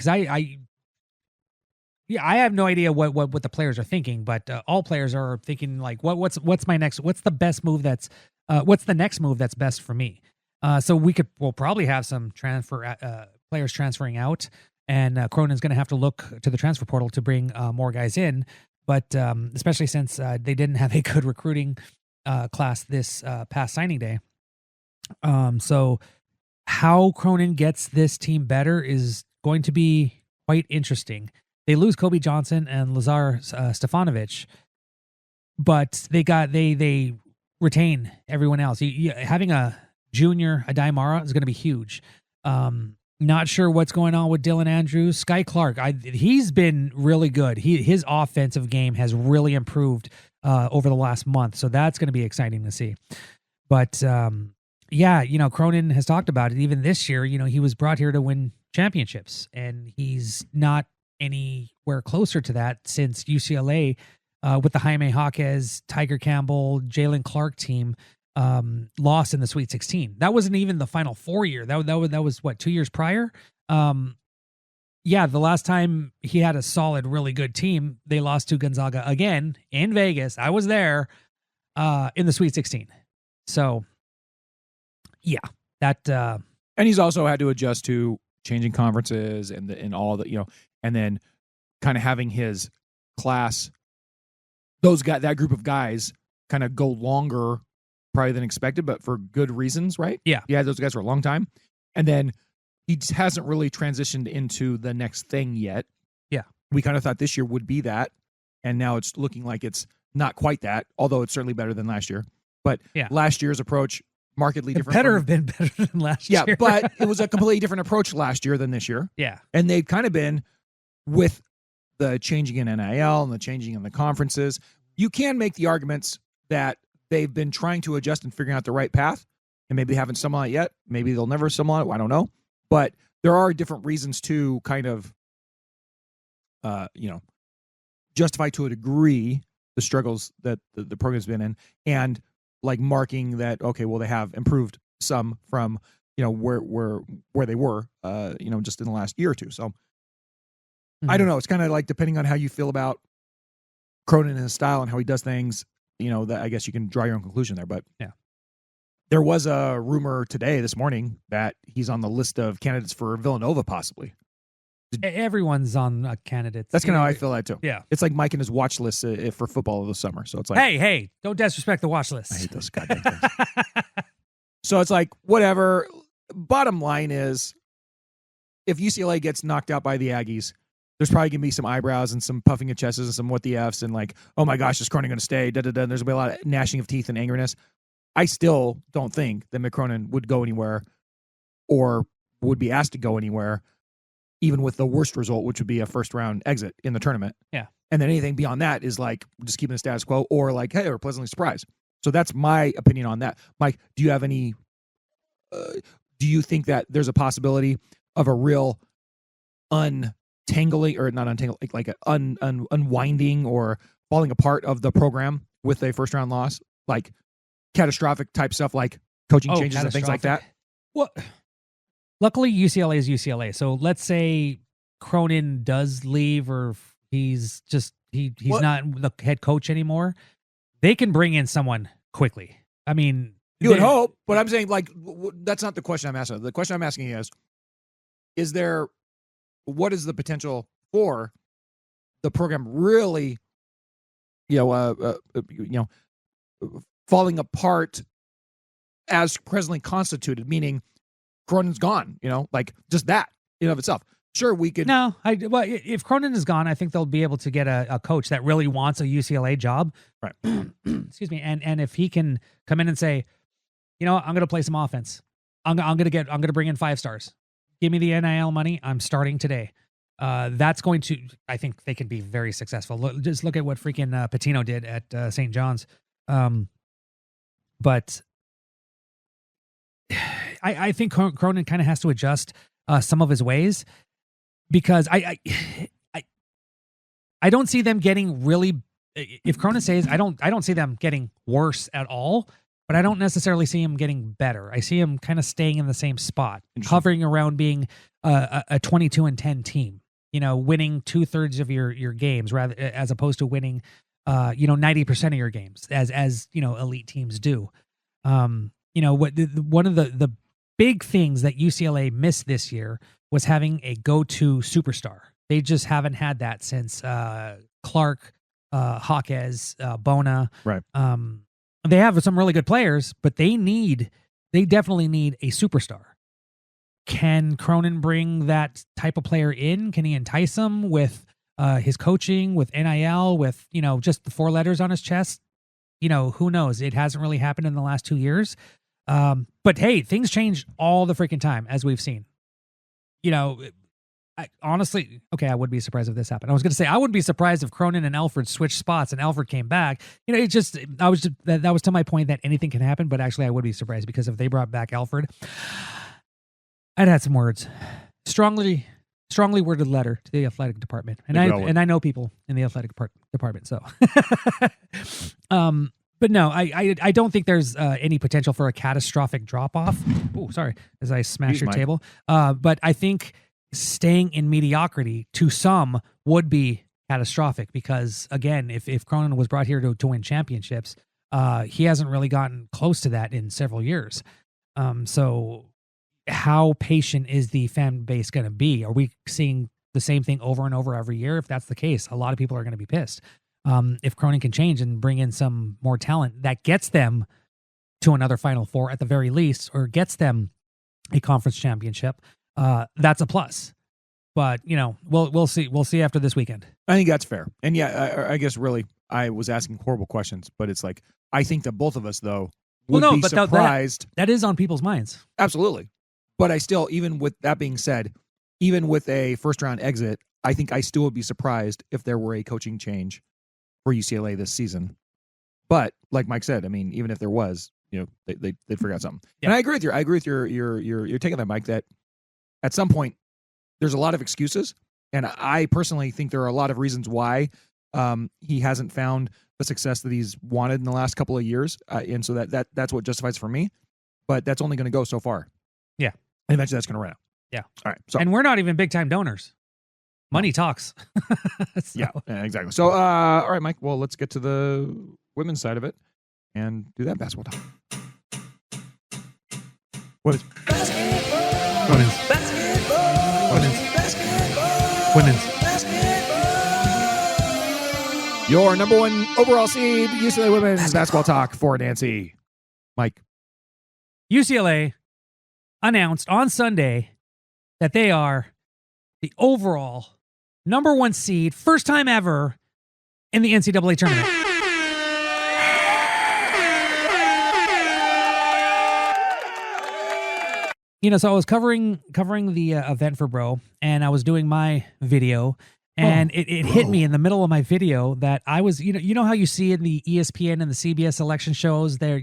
I have no idea what the players are thinking, but all players are thinking like, what's the best move what's the next move that's best for me? So we'll probably have some players transferring out, and Cronin's going to have to look to the transfer portal to bring more guys in. But especially since they didn't have a good recruiting class this past signing day. So how Cronin gets this team better is going to be quite interesting. They lose Kobe Johnson and Lazar Stefanovic, but they retain everyone else. Having a junior Adai Mara is going to be huge. Not sure what's going on with Dylan Andrews. Sky Clark, he's been really good. His offensive game has really improved over the last month, so that's going to be exciting to see. But Cronin has talked about it. Even this year, he was brought here to win championships, and he's not anywhere closer to that since UCLA with the Jaime Jaquez, Tiger Campbell, Jalen Clark team lost in the Sweet 16. That wasn't even the Final Four year. That was what, 2 years prior. yeah, the last time he had a solid, really good team, they lost to Gonzaga again in Vegas. I was there in the Sweet 16. So, yeah, that. And he's also had to adjust to changing conferences and all the, and then kind of having his class, that group of guys kind of go longer probably than expected, but for good reasons, right? Yeah. He had those guys for a long time. And then he just hasn't really transitioned into the next thing yet. Yeah. We kind of thought this year would be that. And now it's looking like it's not quite that, although it's certainly better than last year. But last year's approach, markedly It different. better have been better than last year. Yeah, but it was a completely different approach last year than this year. Yeah. And they've kind of been with the changing in NIL and the changing in the conferences. You can make the arguments that they've been trying to adjust and figuring out the right path, and maybe they haven't stumbled on it yet. Maybe they'll never stumble on it. I don't know. But there are different reasons to kind of, justify to a degree the struggles that the program's been in, and like marking that, okay, well, they have improved some from, where they were, just in the last year or two. So I don't know. It's kind of like depending on how you feel about Cronin and his style and how he does things, that I guess you can draw your own conclusion there. But yeah, there was a rumor this morning, that he's on the list of candidates for Villanova, possibly. Everyone's on candidates. That's kind of how I feel that too. Yeah. It's like Mike and his watch list for football of the summer. So it's like, hey, don't disrespect the watch list. I hate those goddamn things. So it's like, whatever. Bottom line is, if UCLA gets knocked out by the Aggies, there's probably going to be some eyebrows and some puffing of chests and some what the Fs and like, oh my gosh, is Cronin going to stay? There's going to be a lot of gnashing of teeth and angriness. I still don't think that Mick Cronin would go anywhere or would be asked to go anywhere, even with the worst result, which would be a first-round exit in the tournament. Yeah. And then anything beyond that is like just keeping the status quo, or like, hey, we're pleasantly surprised. So that's my opinion on that. Mike, do you have any do you think that there's a possibility of a real untangling, or not untangling, like an unwinding or falling apart of the program with a first-round loss? Like catastrophic type stuff, like coaching changes and things like that? Well, luckily UCLA is UCLA. So let's say Cronin does leave, or he's not the head coach anymore. They can bring in someone quickly. I mean, you would hope, but I'm saying, like, that's not the question I'm asking. The question I'm asking is there, what is the potential for the program really, falling apart as presently constituted, meaning Cronin's gone, like just that in of itself. Sure, we could. No, if Cronin is gone, I think they'll be able to get a coach that really wants a UCLA job. Right. Excuse me. And if he can come in and say, I'm going to play some offense. I'm going to bring in 5 stars. Give me the NIL money. I'm starting today. That's going to, I think they can be very successful. Just look at what freaking Patino did at St. John's. But I think Cronin kind of has to adjust some of his ways, because I don't see them getting really. If Cronin stays, I don't see them getting worse at all. But I don't necessarily see him getting better. I see him kind of staying in the same spot, hovering around being a 22-10 team. Winning 2/3 of your games, rather as opposed to winning 90% of your games, as elite teams do. One of the big things that UCLA missed this year was having a go-to superstar. They just haven't had that since Clark, Hawkes, Bona. Right. They have some really good players, but they definitely need a superstar. Can Cronin bring that type of player in? Can he entice them with his coaching, with NIL, with just the 4 letters on his chest? Who knows? It hasn't really happened in the last 2 years. But hey, things change all the freaking time, as we've seen. I honestly, I wouldn't be surprised if this happened. I was going to say, I wouldn't be surprised if Cronin and Alford switched spots and Alford came back. That was to my point that anything can happen, but actually I would be surprised, because if they brought back Alford, I'd had some words. Strongly worded letter to the athletic department. And I know people in the athletic department, so. But no, I don't think there's any potential for a catastrophic drop-off. Oh, sorry, as I smashed your table. But I think staying in mediocrity to some would be catastrophic because, again, if Cronin was brought here to win championships, he hasn't really gotten close to that in several years. So how patient is the fan base going to be? Are we seeing the same thing over and over every year? If that's the case, a lot of people are going to be pissed. If Cronin can change and bring in some more talent that gets them to another Final Four at the very least, or gets them a conference championship, that's a plus. But we'll see. We'll see after this weekend. I think that's fair. And yeah, I guess really I was asking horrible questions, but it's like I think that both of us though would be surprised. That is on people's minds. Absolutely. But I still, even with that being said, even with a first round exit, I think I still would be surprised if there were a coaching change for UCLA this season. But like Mike said, I mean, even if there was, they'd figure out something. Yeah. And I agree with you. I agree with your take on that, Mike, that at some point there's a lot of excuses. And I personally think there are a lot of reasons why he hasn't found the success that he's wanted in the last couple of years. And so that's what justifies it for me. But that's only going to go so far. Yeah. And eventually that's going to run out. Yeah. All right. So, and we're not even big time donors. Money talks. Yeah, exactly. So, all right, Mike. Well, let's get to the women's side of it and do that basketball talk. Women's. Your number one overall seed, UCLA women's basketball talk for Nancy. Mike. UCLA announced on Sunday that they are the overall number one seed, first time ever in the NCAA tournament. So I was covering the event for Bro, and I was doing my video, and it hit me in the middle of my video that I was, you know how you see in the ESPN and the CBS selection shows, they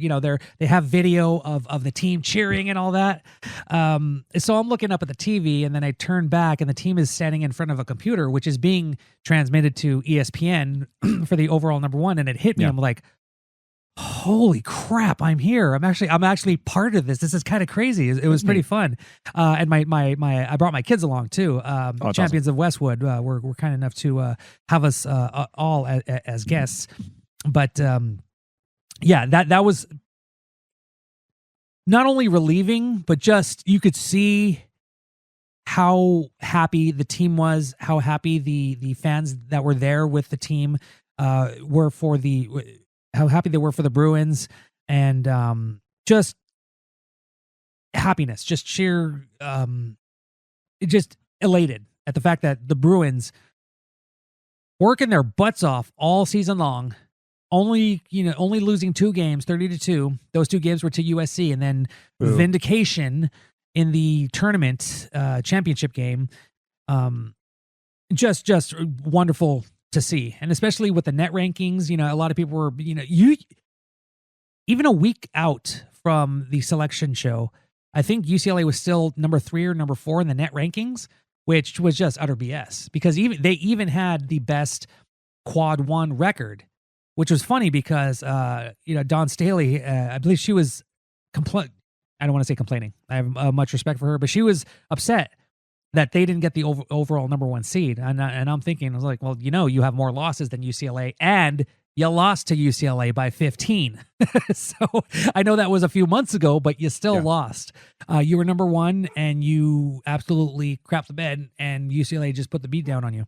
have video of the team cheering and all that. So I'm looking up at the TV, and then I turn back, and the team is standing in front of a computer, which is being transmitted to ESPN for the overall number one. And it hit me. Yeah. I'm like, holy crap, I'm here. I'm actually part of this. This is kind of crazy. It was pretty fun. And I brought my kids along too. Champions of Westwood were kind enough to have us all as guests. But yeah, that was not only relieving, but just you could see how happy the team was, how happy the fans that were there with the team were for how happy they were for the Bruins, and just happiness, just sheer, just elated at the fact that the Bruins working their butts off all season long, only losing 2 games, 30-2. Those 2 games were to USC, and then vindication in the tournament championship game. Just wonderful to see, and especially with the net rankings, a lot of people were, even a week out from the selection show, I think UCLA was still number 3 or number 4 in the net rankings, which was just utter BS because they even had the best quad 1 record, which was funny because, Dawn Staley, I believe she was I don't want to say complaining. I have much respect for her, but she was upset that they didn't get the overall number 1 seed. And I'm thinking, I was like, well, you have more losses than UCLA, and you lost to UCLA by 15. So I know that was a few months ago, but you still lost. You were number 1, and you absolutely crapped the bed, and UCLA just put the beat down on you.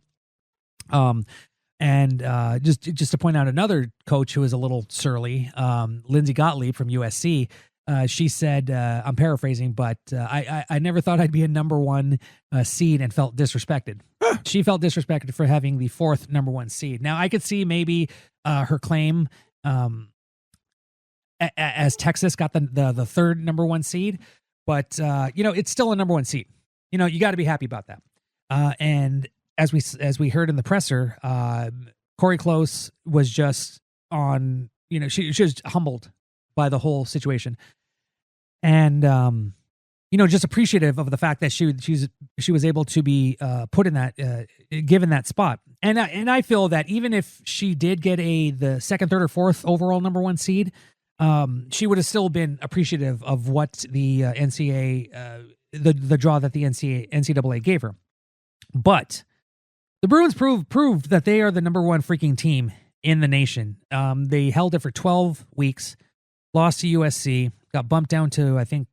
And just to point out another coach who is a little surly, Lindsay Gottlieb from USC, she said, I'm paraphrasing, but I never thought I'd be a number 1 seed and felt disrespected. She felt disrespected for having the 4th number 1 seed. Now, I could see maybe her claim as Texas got the 3rd number 1 seed, but, it's still a number 1 seed. You got to be happy about that. And as we heard in the presser, Corey Close was just on, she was humbled by the whole situation, and just appreciative of the fact that she was able to be put in that given that spot, and I feel that even if she did get the 2nd, 3rd, or 4th overall number 1 seed, she would have still been appreciative of what the NCAA the draw that the NCAA gave her. But the Bruins proved that they are the number one freaking team in the nation. They held it for 12 weeks, lost to USC, got bumped down to, I think,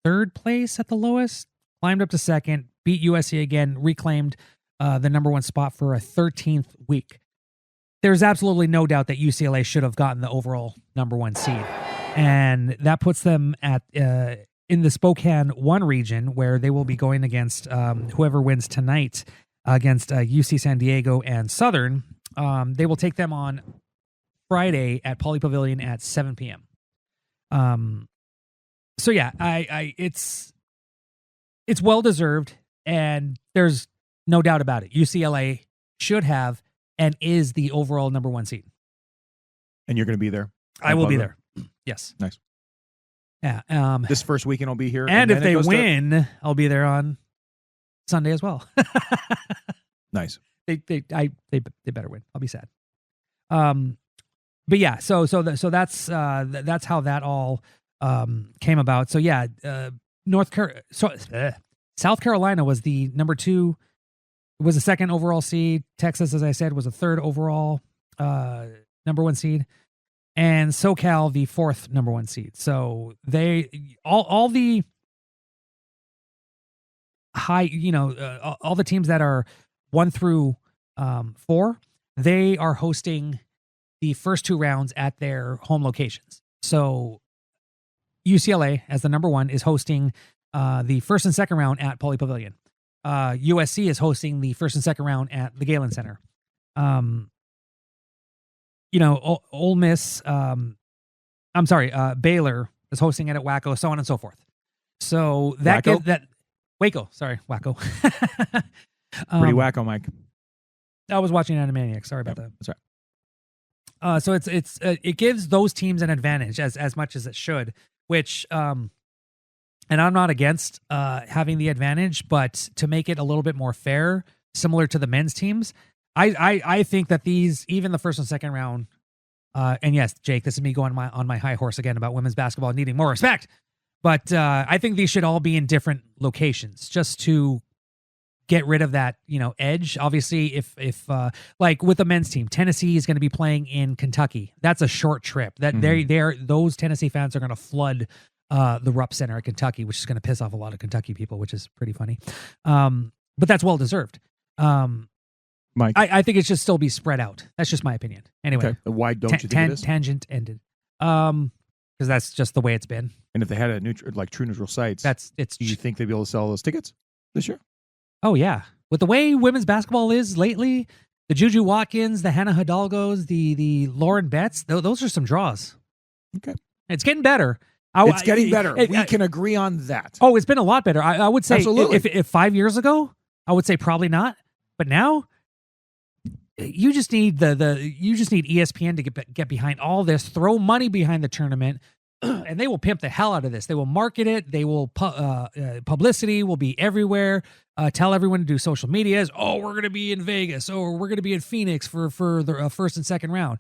third place at the lowest, climbed up to second, beat USC again, reclaimed the number one spot for a 13th week. There's absolutely no doubt that UCLA should have gotten the overall number one seed. And that puts them at in the Spokane 1 region, where they will be going against whoever wins tonight against UC San Diego and Southern. They will take them on Friday at Pauley Pavilion at 7 p.m. So yeah, it's well deserved, and there's no doubt about it. UCLA should have and is the overall number one seed. And you're going to be there? I will be there. Yes. Nice. Yeah. This first weekend I'll be here. And if they win, I'll be there on Sunday as well. Nice. They better win. I'll be sad. But yeah, so that's how that all came about. So yeah, South Carolina was the number 2, was the second overall seed. Texas, as I said, was a third overall number 1 seed, and SoCal the 4th number 1 seed. So they all the high, all the teams that are 1 through 4, they are hosting the first 2 rounds at their home locations. So UCLA, as the number 1, is hosting the first and second round at Pauley Pavilion. USC is hosting the first and second round at the Galen Center. Ole Miss, Baylor is hosting it at Waco, so on and so forth. So that Waco, sorry, Waco. Pretty wacko, Mike. I was watching Animaniacs. Sorry about that. That's right. So it gives those teams an advantage as much as it should, which and I'm not against having the advantage, but to make it a little bit more fair, similar to the men's teams, I think that these, even the first and second round, and yes, Jake, this is me going on my high horse again about women's basketball needing more respect, but I think these should all be in different locations just to get rid of that, edge. Obviously, if like with the men's team, Tennessee is going to be playing in Kentucky. That's a short trip. That those Tennessee fans are going to flood the Rupp Center at Kentucky, which is going to piss off a lot of Kentucky people, which is pretty funny. But that's well deserved. Mike, I think it should still be spread out. That's just my opinion. Anyway, okay. Why don't you think it is? Tangent ended. Because that's just the way it's been. And if they had a true neutral sites, do you think they'd be able to sell those tickets this year? Oh yeah, with the way women's basketball is lately, the Juju Watkins, the Hannah Hidalgos, the Lauren Betts, those are some draws. Okay, it's getting better. It's getting better. We can agree on that. Oh, it's been a lot better. I would say absolutely. If 5 years ago, I would say probably not. But now, you just need you just need ESPN to get behind all this, throw money behind the tournament, and they will pimp the hell out of this. They will market it. They will publicity will be everywhere. Tell everyone to do social medias. Oh, we're going to be in Vegas. Oh, we're going to be in Phoenix for the first and second round.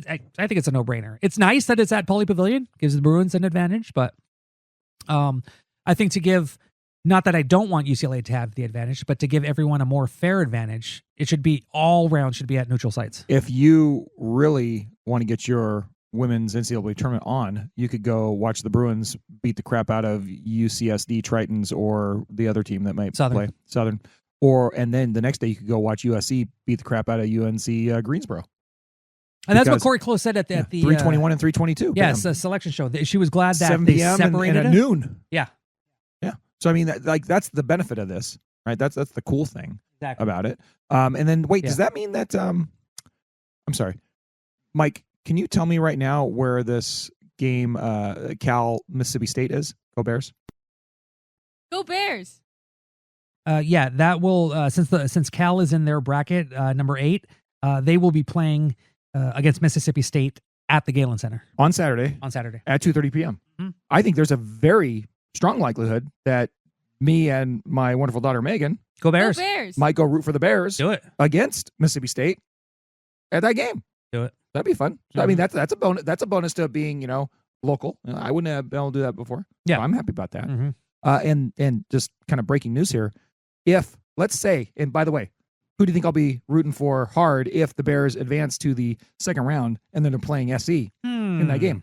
I think it's a no-brainer. It's nice that it's at Pauley Pavilion. Gives the Bruins an advantage, but I think to give, not that I don't want UCLA to have the advantage, but to give everyone a more fair advantage, it should be all rounds should be at neutral sites. If you really want to get your women's NCAA tournament on, you could go watch the Bruins beat the crap out of UCSD Tritons or the other team that might play Southern, and then the next day you could go watch USC beat the crap out of UNC Greensboro. And that's what Corey Close said at the 321 and 322. Yes, the selection show. She was glad that 7 they p.m. separated and at noon. Yeah. So I mean, that's the benefit of this, right? That's the cool thing about it. And then wait, does that mean that? I'm sorry, Mike. Can you tell me right now where this game, Cal Mississippi State is? Go Bears! Go Bears! Yeah, that will since Cal is in their bracket number 8, they will be playing against Mississippi State at the Galen Center on Saturday. At 2:30 p.m. Mm-hmm. I think there's a very strong likelihood that me and my wonderful daughter Megan Go Bears might go root for the Bears. Do it against Mississippi State at that game. Do it. That'd be fun. Mm-hmm. I mean, that's a bonus. That's a bonus to being local. I wouldn't have been able to do that before. Yeah, so I'm happy about that. Mm-hmm. And just kind of breaking news here. if, let's say, and by the way, who do you think I'll be rooting for hard if the Bears advance to the second round and then they're playing SC in that game?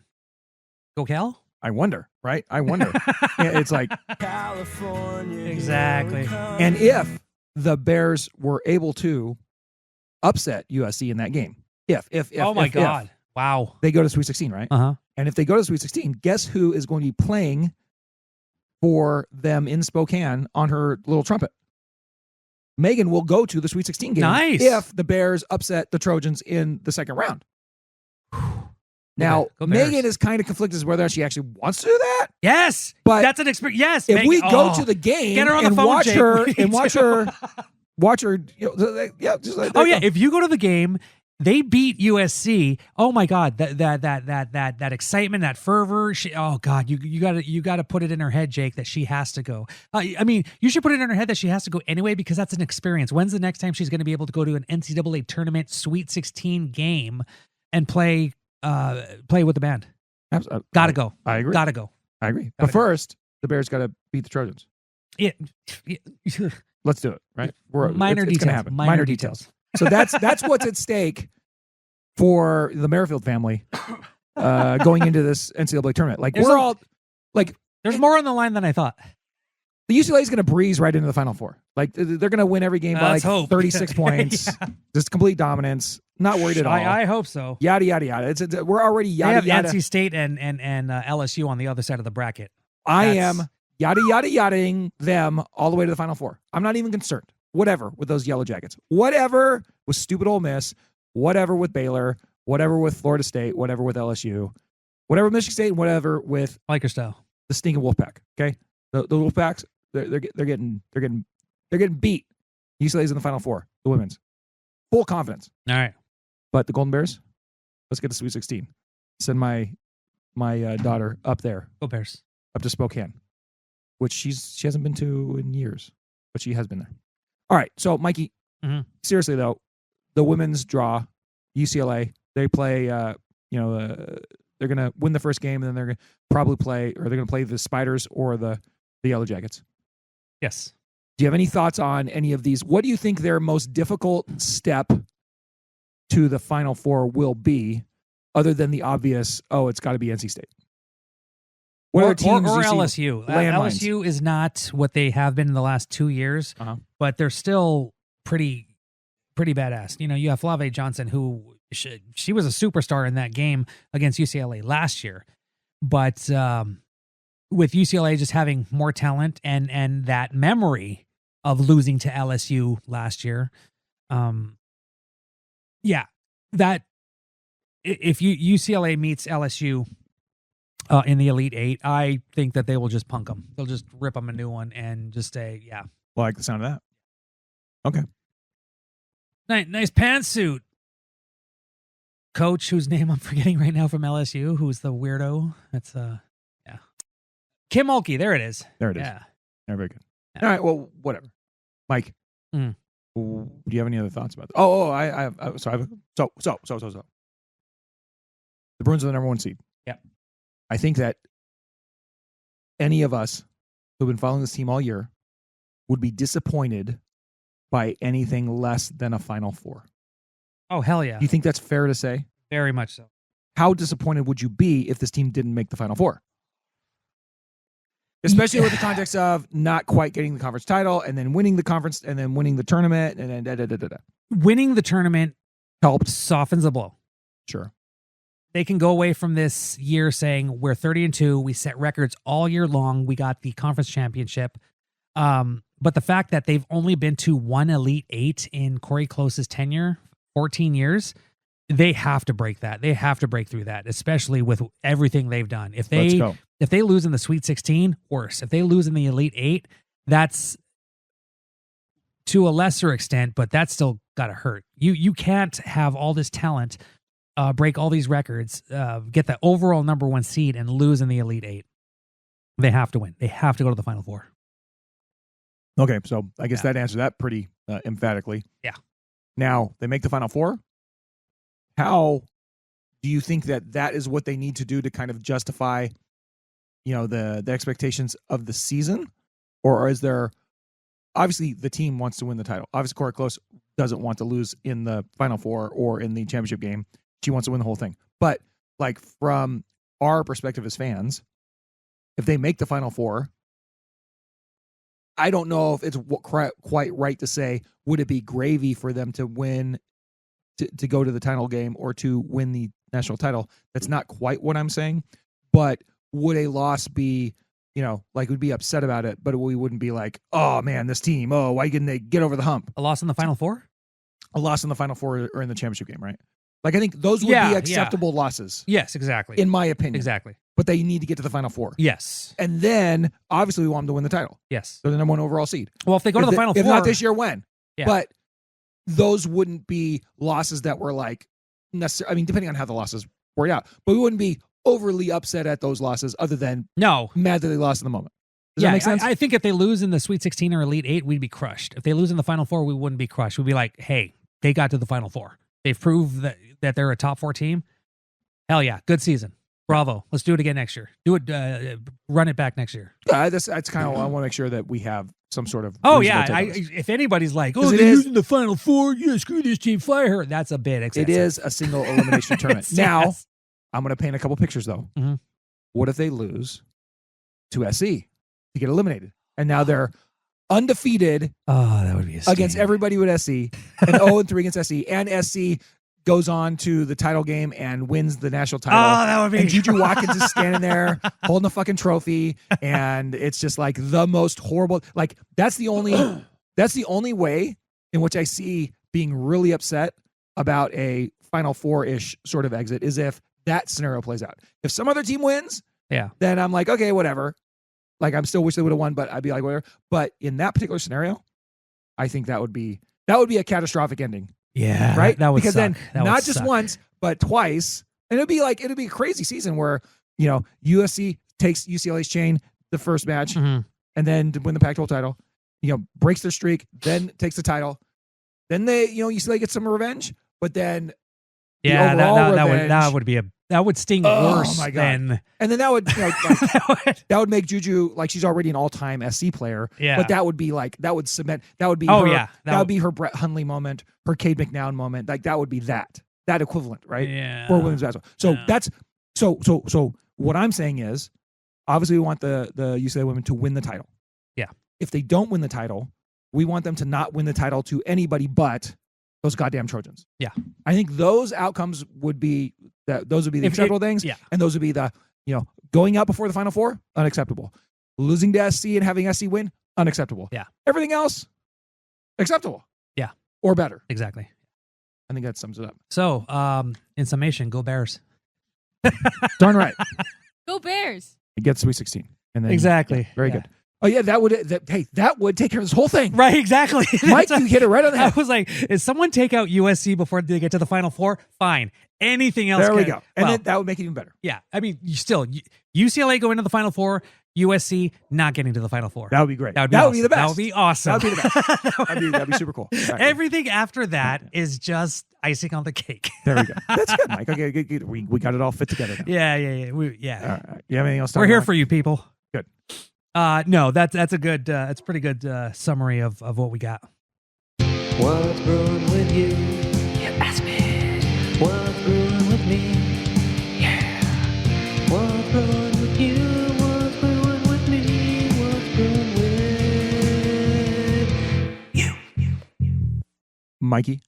Go Cal? I wonder, right? I wonder. It's like California. Exactly. And if the Bears were able to upset USC in that game, if Oh my if God. Wow. they go to Sweet 16, right? Uh-huh. And if they go to Sweet 16, guess who is going to be playing for them in Spokane on her little trumpet? Megan will go to the Sweet 16 game Nice. if the Bears upset the Trojans in the second round. Now, Go Bears. Megan is kind of conflicted as whether she actually wants to do that. Yes. But that's an experience. Yes. If Megan. we go Oh. to the game Get her on the and phone, watch Jake. her We and watch do. her, you know, yeah, just like Oh yeah, if you go to the game, they beat USC. Oh my God, that excitement, that fervor. Oh God, you gotta put it in her head, Jake, that she has to go. I mean, you should put it in her head that she has to go anyway because that's an experience. When's the next time she's going to be able to go to an NCAA tournament Sweet 16 game and play with the band? Absolutely. Gotta go. I agree. Gotta go. I agree. But first, the Bears got to beat the Trojans. Yeah. Let's do it. Right. Minor it's gonna details. happen. Minor details. So that's what's at stake for the Merrifield family going into this NCAA tournament. Like we're all like, there's more on the line than I thought. The UCLA is going to breeze right into the Final Four. Like they're going to win every game by Let's like hope. 36 points. Yeah. Just complete dominance. Not worried at all. I hope so. Yada yada yada. We're already They yada have yada. NC State and LSU on the other side of the bracket. I am yada yada yadaing them all the way to the Final Four. I'm not even concerned. Whatever with those Yellow Jackets. Whatever with stupid Ole Miss. Whatever with Baylor. Whatever with Florida State. Whatever with LSU. Whatever with Michigan State. And whatever with like your style. The stinking Wolfpack. Okay, the Wolfpacks. They're getting beat. UCLA's in the Final Four. The women's full confidence. All right, but the Golden Bears. Let's get to Sweet 16. Send my daughter up there. Go Bears. Up to Spokane, which she hasn't been to in years, but she has been there. All right, so Mikey, seriously though, the women's draw, UCLA, they play. They're gonna win the first game, and then they're gonna probably play, or they're gonna play the Spiders or the Yellow Jackets. Yes. Do you have any thoughts on any of these? What do you think their most difficult step to the Final Four will be, other than the obvious? Oh, it's got to be NC State. What other teams or do you see LSU? landmines? LSU is not what they have been in the last 2 years, but they're still pretty badass. You know, you have Flave Johnson, who she was a superstar in that game against UCLA last year, but with UCLA just having more talent and that memory of losing to LSU last year, that if UCLA meets LSU in the Elite Eight, I think that they will just punk them. They'll just rip them a new one and just say, yeah. Well, I like the sound of that. Okay. Nice pantsuit. Coach, whose name I'm forgetting right now from LSU, who's the weirdo. That's Kim Mulkey. There it is. There it is. Yeah. Very good. Yeah. All right. Well, whatever. Mike, do you have any other thoughts about that? So. The Bruins are the number one seed. Yeah. I think that any of us who've been following this team all year would be disappointed by anything less than a Final Four. Oh, hell yeah. Do you think that's fair to say? Very much so. How disappointed would you be if this team didn't make the Final Four? Especially with the context of not quite getting the conference title and then winning the conference and then winning the tournament and then da-da-da-da-da. Winning the tournament helped. Softens the blow. Sure. They can go away from this year saying we're 30-2. We set records all year long. We got the conference championship. But the fact that they've only been to one Elite Eight in Corey Close's tenure, 14 years, they have to break that. They have to break through that, especially with everything they've done. If they lose in the Sweet 16, worse. If they lose in the Elite Eight, that's to a lesser extent, but that's still got to hurt. You can't have all this talent, break all these records, get the overall number one seed and lose in the Elite Eight. They have to win. They have to go to the Final Four. Okay, so I guess that answered that pretty emphatically. Yeah. Now, they make the Final Four. How do you think that is what they need to do to kind of justify, the expectations of the season? Or is there obviously the team wants to win the title. Obviously, Cora Close doesn't want to lose in the Final Four or in the championship game. She wants to win the whole thing. But like from our perspective as fans, if they make the Final Four, I don't know if it's quite right to say, would it be gravy for them to win, to go to the title game or to win the national title? That's not quite what I'm saying. But would a loss be, like we'd be upset about it, but we wouldn't be like, oh man, this team, why didn't they get over the hump? A loss in the Final Four? A loss in the Final Four or in the championship game, right? Like I think those would be acceptable losses. Yes, exactly. In my opinion. Exactly. But they need to get to the Final Four. Yes. And then, obviously, we want them to win the title. Yes. They're the number 1 overall seed. Well, if they go to the Final Four. If not this year, when? Yeah. But those wouldn't be losses that were like necessary. I mean, depending on how the losses work out. But we wouldn't be overly upset at those losses other than mad that they lost in the moment. Does that make sense? I think if they lose in the Sweet 16 or Elite 8, we'd be crushed. If they lose in the Final Four, we wouldn't be crushed. We'd be like, hey, they got to the Final Four. They've proved that they're a top 4 team. Hell yeah. Good season. Bravo. Let's do it again next year. Do it. Run it back next year. That's kind of, I want to make sure that we have some sort of. Oh, yeah. If anybody's like, they're losing the Final Four, screw this team, fire her. That's a bit excessive. It is a single elimination tournament. Yes. Now, I'm going to paint a couple pictures, though. Mm-hmm. What if they lose to SC to get eliminated? And now they're undefeated. Oh, that would be against everybody with SC, and 0-3 against SC, and SC goes on to the title game and wins the national title. Oh, that would be. And Juju Watkins is standing there holding the fucking trophy, and it's just like the most horrible. Like that's the only way in which I see being really upset about a Final Four-ish sort of exit is if that scenario plays out. If some other team wins, then I'm like, okay, whatever. Like I'm still wish they would have won, but I'd be like, whatever. But in that particular scenario, I think that would be a catastrophic ending. Yeah, right. That would because suck. then not just once, but twice, and it'd be a crazy season where USC takes UCLA's chain the first match, and then to win the Pac-12 title, breaks their streak, then takes the title, then they UCLA gets some revenge, but then that would sting worse than. And then that would that would make Juju like she's already an all-time SC player. Yeah. But that would be like that would cement that would be that would be her Brett Hundley moment, her Cade McNown moment. Like that would be that equivalent, right? Yeah. For women's basketball. So that's so what I'm saying is obviously we want the UCLA women to win the title. Yeah. If they don't win the title, we want them to not win the title to anybody but those goddamn Trojans. Yeah. I think those outcomes would be those would be the acceptable things. Yeah. And those would be the, going out before the Final Four, unacceptable. Losing to SC and having SC win, unacceptable. Yeah. Everything else, acceptable. Yeah. Or better. Exactly. I think that sums it up. So, in summation, go Bears. Darn right. Go Bears. It gets Sweet 16. And then Exactly. Very good. Oh yeah, that would take care of this whole thing. Right, exactly. Mike, you hit it right on the head. I was like, is someone take out USC before they get to the Final Four? Fine. Anything else? There we go. And then that would make it even better. Yeah. I mean, UCLA going to the Final Four, USC not getting to the Final Four. That would be great. That would be the best. That would be awesome. That would be the best. That'd be super cool. Exactly. Everything after that is just icing on the cake. There we go. That's good, Mike. Okay, good. We got it all fit together now. Yeah. All right. You have anything else? We're here for you, people. Good. No, that's a good, that's a pretty good summary of what we got. What's brewing with you? You ask me. What's brewing with me? Yeah. What's brewing with you? What's brewing with me? What's brewing with you? Mikey,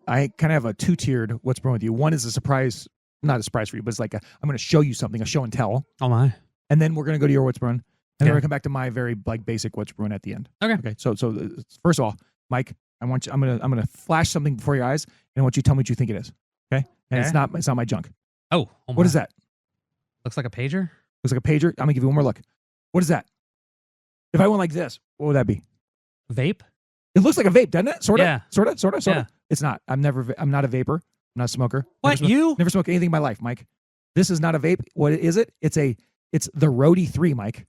I kind of have a two-tiered what's brewing with you. One is a surprise, not a surprise for you, but it's like I'm going to show you something, a show and tell. Oh my. And then we're going to go to your what's brewing. And then we're going to come back to my very basic what's brewing at the end. Okay. So first of all, Mike, I'm going to flash something before your eyes, and I want you to tell me what you think it is. Okay? And it's not my junk. Oh my. What is that? Looks like a pager. Looks like a pager. I'm going to give you one more look. What is that? If I went like this, what would that be? Vape? It looks like a vape, doesn't it? Sort of. Yeah. Sort of. Yeah. It's not. I'm not a vapor. I'm not a smoker. What? Never smoked anything in my life, Mike. This is not a vape. What is it? It's the Roadie 3, Mike.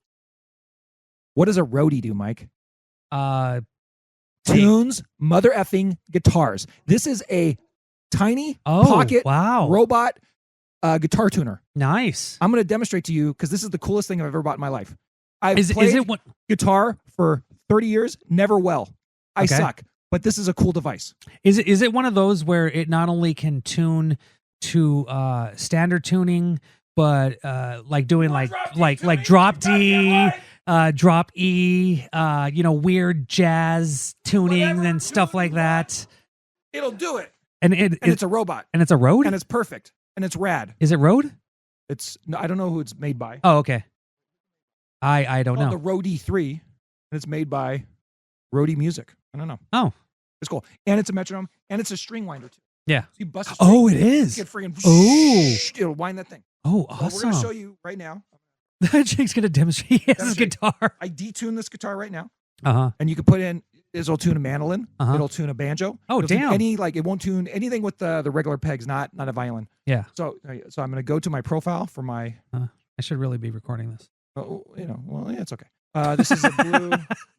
What does a Roadie do, Mike? Tunes mother effing guitars. This is a tiny pocket robot guitar tuner. Nice. I'm going to demonstrate to you because this is the coolest thing I've ever bought in my life. I've played guitar for 30 years, never well. I Okay. suck. But this is a cool device. Is it one of those where it not only can tune to standard tuning, but like doing like drop D, drop E, weird jazz tuning and stuff like that. It'll do it. And it's a robot. And it's a Rode? And it's perfect. And it's rad. Is it Rode? I don't know who it's made by. Oh, okay. I don't know. The Rode E3, and it's made by Rode Music. I don't know. Oh. It's cool. And it's a metronome, and it's a string winder too. Yeah. So you bust a string, Oh, it is. you get friggin' Oh. it'll wind that thing. Oh, So we're awesome. going to show you right now. Jake's going to demonstrate his guitar. I detune this guitar right now. Uh-huh. And you can put in, it'll tune a mandolin. Uh-huh. It'll tune a banjo. Oh, It'll tune damn. it won't tune anything with the regular pegs, not a violin. Yeah. So I'm going to go to my profile for my. I should really be recording this. Well, yeah, it's okay. This is a blue.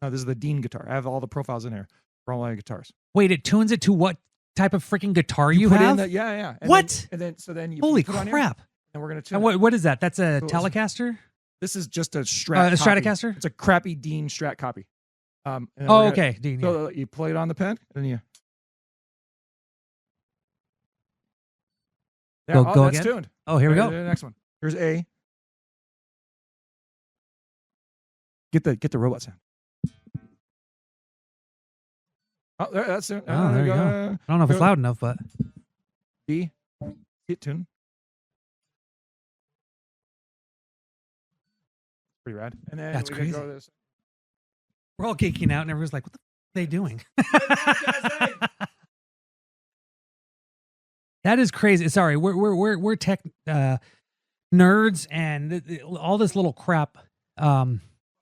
No, this is the Dean guitar. I have all the profiles in there for all my guitars. Wait, it tunes it to what type of freaking guitar you put have? in the, yeah. And What? Then you Holy put it on here, crap. and we're going to tune And it. what is that? That's a So- Telecaster? This is just a Strat. A copy. Stratocaster? It's a crappy Dean Strat copy. And then Oh, we're gonna- okay, Dean, So you play it on the pen, and then you. Go that's again? tuned. Oh, here we go. The next one. Here's A. Get the robot sound. Oh, that's it. Oh, there you go. I don't know if it's loud enough, but D. Hit tune. Pretty rad. And then That's we crazy. Go to this. we're all geeking out and everyone's like, what the f- are they doing? That is crazy. Sorry, we're tech nerds, and all this little crap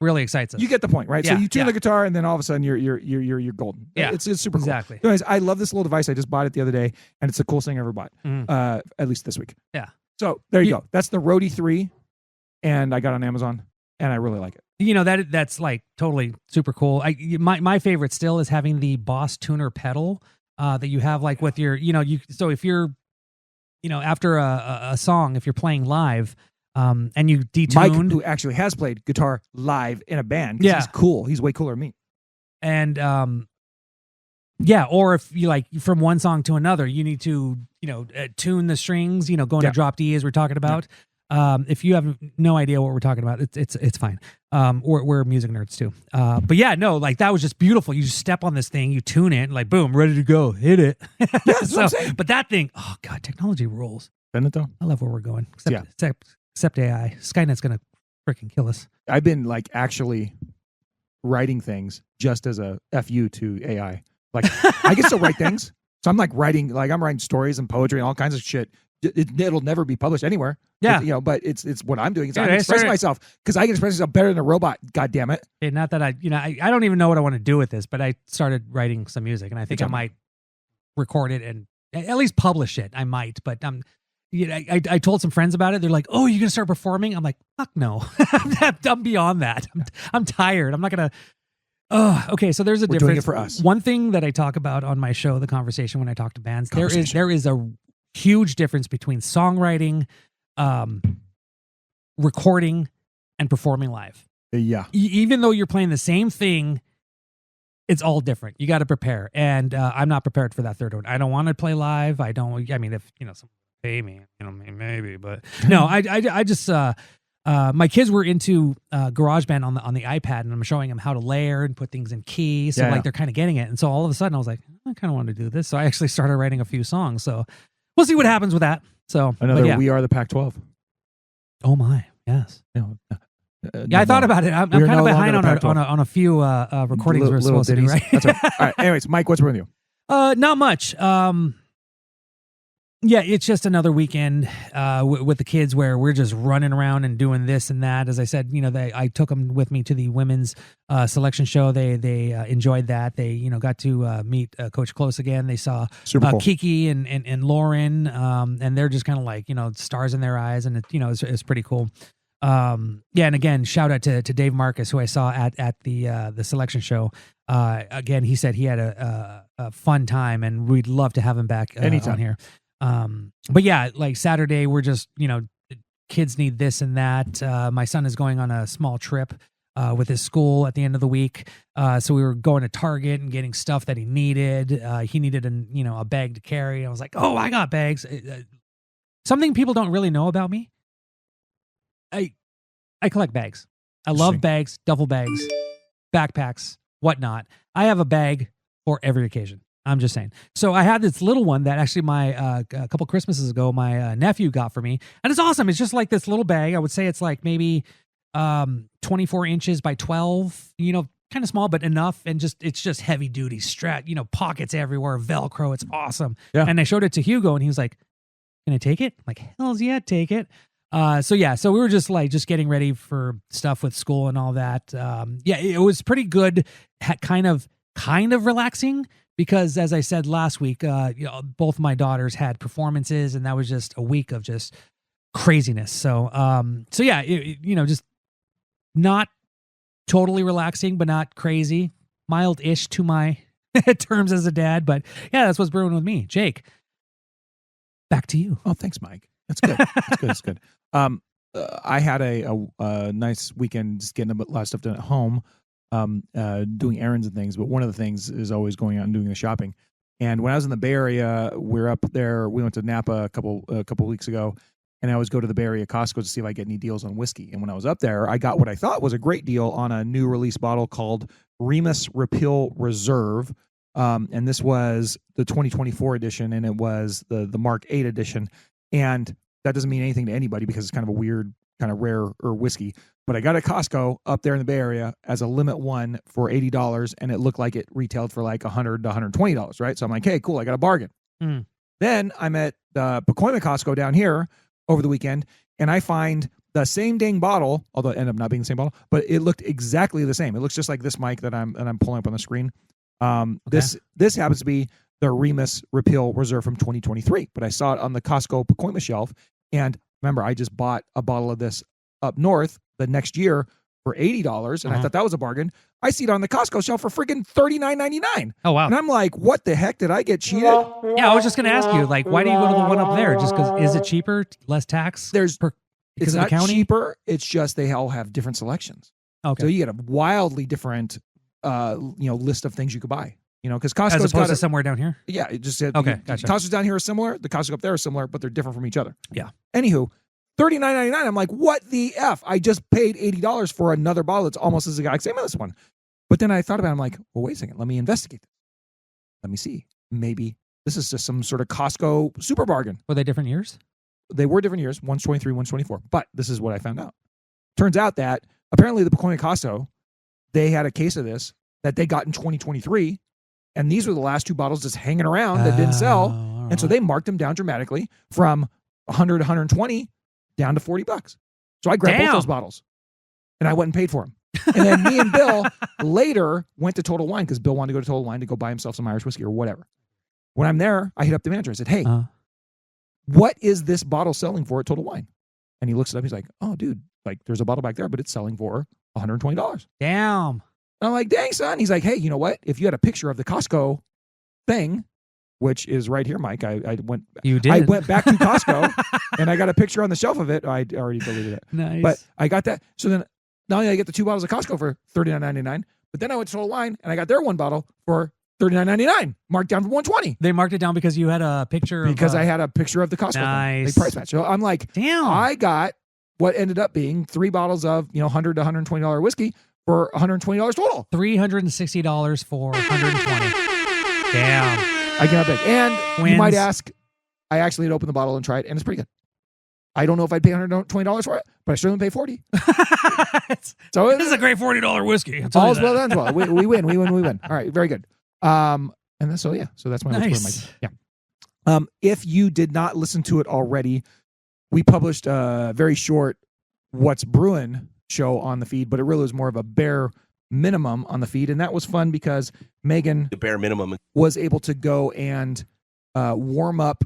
really excites us. You get the point, right? Yeah, So you tune yeah. the guitar, and then all of a sudden you're golden. Yeah, it's super cool. exactly. Anyways, I love this little device. I just bought it the other day, and it's the coolest thing I ever bought. Mhm. At least this week. Yeah. So there you go. That's the Rode 3, and I got it on Amazon, and I really like it. That's like totally super cool. My favorite still is having the Boss Tuner pedal that you have like with your, so if you're, after a song, if you're playing live, and you detuned. Mike, who actually has played guitar live in a band, 'cause he's cool. He's way cooler than me. And or if you like from one song to another, you need to, tune the strings, going to drop D as we're talking about. If you have no idea what we're talking about, it's fine. We're music nerds too. But yeah, no, like that was just beautiful. You just step on this thing, you tune it, like boom, ready to go, hit it. Yeah, that's what I'm saying. But that thing, oh god, technology rules. Isn't it though? I love where we're going. Except AI. Skynet's gonna freaking kill us. I've been like actually writing things just as a FU to AI. Like I can still write things. So I'm writing stories and poetry and all kinds of shit. It'll never be published anywhere. Yeah. But it's what I'm doing. Yeah, I'm expressing myself because I can express myself better than a robot. God damn it. Okay, not that I don't even know what I want to do with this, but I started writing some music, and I think I might record it and at least publish it. I might, but I told some friends about it. They're like, "Oh, you're gonna start performing?" I'm like, "Fuck no, I'm beyond that. I'm tired. I'm not gonna." Okay, so there's a We're difference. doing it for us. One thing that I talk about on my show, The Conversation, when I talk to bands, there is a huge difference between songwriting, recording, and performing live. Yeah. Even though you're playing the same thing, it's all different. You got to prepare, and I'm not prepared for that third one. I don't want to play live. I mean, if someone pay me, maybe, but no, I just my kids were into GarageBand on the iPad, and I'm showing them how to layer and put things in key. So they're kind of getting it. And so all of a sudden I was like, I kind of want to do this. So I actually started writing a few songs. So we'll see what happens with that. So We Are the Pac-12. Oh my, yes. Yeah, I thought about it. I'm kind of behind on a few recordings we're supposed to do, right? That's right. All right. Anyways, Mike, what's with you? Not much. Yeah, it's just another weekend with the kids where we're just running around and doing this and that. As I said, I took them with me to the women's selection show. They enjoyed that. They got to meet Coach Close again. They saw Cool. Kiki and Lauren, and they're just kind of like stars in their eyes, and it's pretty cool. And again, shout out to Dave Marcus, who I saw at the selection show. Again, he said he had a fun time, and we'd love to have him back anytime on here. But yeah, like Saturday, we're just kids need this and that. My son is going on a small trip with his school at the end of the week. So we were going to Target and getting stuff that he needed. He needed a bag to carry. I was like, oh, I got bags. Something people don't really know about me. I collect bags. I love bags, duffel bags, backpacks, whatnot. I have a bag for every occasion. I'm just saying. So I had this little one that actually a couple Christmases ago, my nephew got for me. And it's awesome. It's just like this little bag. I would say it's like maybe 24 inches by 12, kind of small, but enough. And it's just heavy duty strap, pockets everywhere, Velcro. It's awesome. Yeah. And I showed it to Hugo and he was like, can I take it? I'm like, hell's yeah, take it. So we were just getting ready for stuff with school and all that. It was pretty good, kind of relaxing because as I said last week, both my daughters had performances and that was just a week of just craziness. So just not totally relaxing, but not crazy, mild-ish to my terms as a dad. But yeah, that's what's brewing with me. Jake, back to you. Oh, thanks, Mike. That's good. That's good. I had a nice weekend just getting a lot of stuff done at home, doing errands and things. But one of the things is always going out and doing the shopping. And when I was in the Bay Area, we're up there. We went to Napa a couple weeks ago, and I always go to the Bay Area Costco to see if I get any deals on whiskey. And when I was up there, I got what I thought was a great deal on a new release bottle called Remus Repeal Reserve. And this was the 2024 edition, and it was the Mark 8 edition. And that doesn't mean anything to anybody because it's kind of a weird, kind of rare whiskey. But I got it at Costco up there in the Bay Area as a limit one for $80, and it looked like it retailed for like $100 to $120, right? So I'm like, hey, cool, I got a bargain. Then I'm at the Pacoima Costco down here over the weekend, and I find the same dang bottle, although it ended up not being the same bottle, but it looked exactly the same. It looks just like this mic that I'm pulling up on the screen. This happens to be the Remus Repeal Reserve from 2023, but I saw it on the Costco Pacoima shelf. And remember, I just bought a bottle of this up north the next year for $80, and I thought that was a bargain. I see it on the Costco shelf for freaking $39.99. Oh, wow. And I'm like, what the heck? Did I get cheated? Yeah, I was just going to ask you, like, why do you go to the one up there? Just because, is it cheaper, less tax? It's not cheaper. It's just they all have different selections. Okay. So you get a wildly different, list of things you could buy. Because Costco's as opposed to somewhere down here. Yeah, it just said okay. Gotcha. Costco's down here are similar. The Costco up there are similar, but they're different from each other. Yeah. Anywho, $39.99. I'm like, what the f? I just paid $80 for another bottle that's almost as exact same as this one. But then I thought about it. I'm like, well, wait a second. Let me investigate this. Let me see. Maybe this is just some sort of Costco super bargain. Were they different years? They were different years. One's 23, one's 24. But this is what I found out. Turns out that apparently the Pacoima Costco, they had a case of this that they got in 2023. And these were the last two bottles just hanging around that didn't sell. Right. And so they marked them down dramatically from 100 to 120 down to $40. So I grabbed both those bottles and I went and paid for them. And then me and Bill later went to Total Wine because Bill wanted to go to Total Wine to go buy himself some Irish whiskey or whatever. When I'm there, I hit up the manager. I said, hey, what is this bottle selling for at Total Wine? And he looks it up. He's like, oh, dude, like there's a bottle back there, but it's selling for $120. Damn. I'm like, dang, son. He's like, hey, you know what? If you had a picture of the Costco thing, which is right here, Mike, I went back to Costco and I got a picture on the shelf of it. I already deleted it. Nice. But I got that. So then not only I get the two bottles of Costco for $39.99, but then I went to Total Wine and I got their one bottle for $39.99, marked down for $120. They marked it down because you had a picture because I had a picture of the Costco thing. They price match. So I'm like, damn. I got what ended up being 3 bottles of $100 to $120 whiskey for $120 total. $360 for $120. Damn. I cannot beg. And you might ask, I actually had to open the bottle and try it, and it's pretty good. I don't know if I'd pay $120 for it, but I certainly pay $40. So this is a great $40 whiskey. All's well done. Well, we win. All right, very good. So that's my nice. Yeah. If you did not listen to it already, we published a very short What's Bruin show on the feed, but it really was more of a bare minimum on the feed, and that was fun because Megan, the bare minimum, was able to go and warm up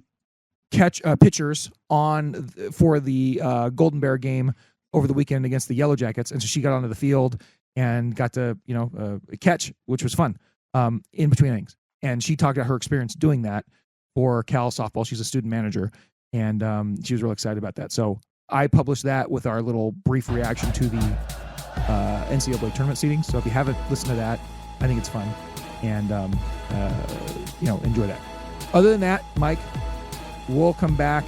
pitchers for the Golden Bear game over the weekend against the Yellow Jackets, and so she got onto the field and got to catch, which was fun in between innings. And she talked about her experience doing that for Cal softball. She's a student manager, and she was real excited about that. So I published that with our little brief reaction to the NCAA tournament seating. So if you haven't listened to that, I think it's fun, and enjoy that. Other than that, Mike, we'll come back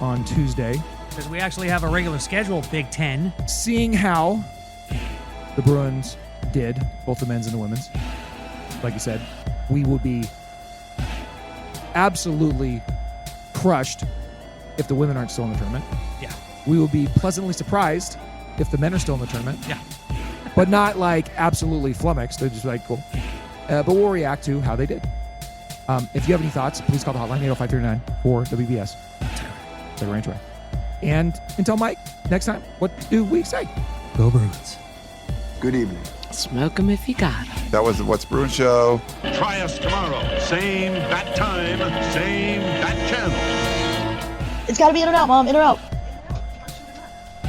on Tuesday because we actually have a regular schedule. Big Ten, seeing how the Bruins did, both the men's and the women's. Like you said, we will be absolutely crushed if the women aren't still in the tournament. Yeah. We will be pleasantly surprised if the men are still in the tournament. Yeah. But not like absolutely flummoxed. They're just like, cool. But we'll react to how they did. If you have any thoughts, please call the hotline 805-399-4WBS. Take a range away. And until Mike, next time, what do we say? Go Bruins. Good evening. Smoke 'em if you got 'em. That was the What's Bruin Show. Try us tomorrow. Same bat time, same bat channel. It's got to be in or out, Mom. In or out.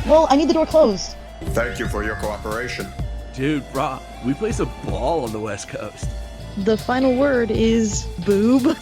Well, I need the door closed. Thank you for your cooperation. Dude, Rob, we play some ball on the West Coast. The final word is boob.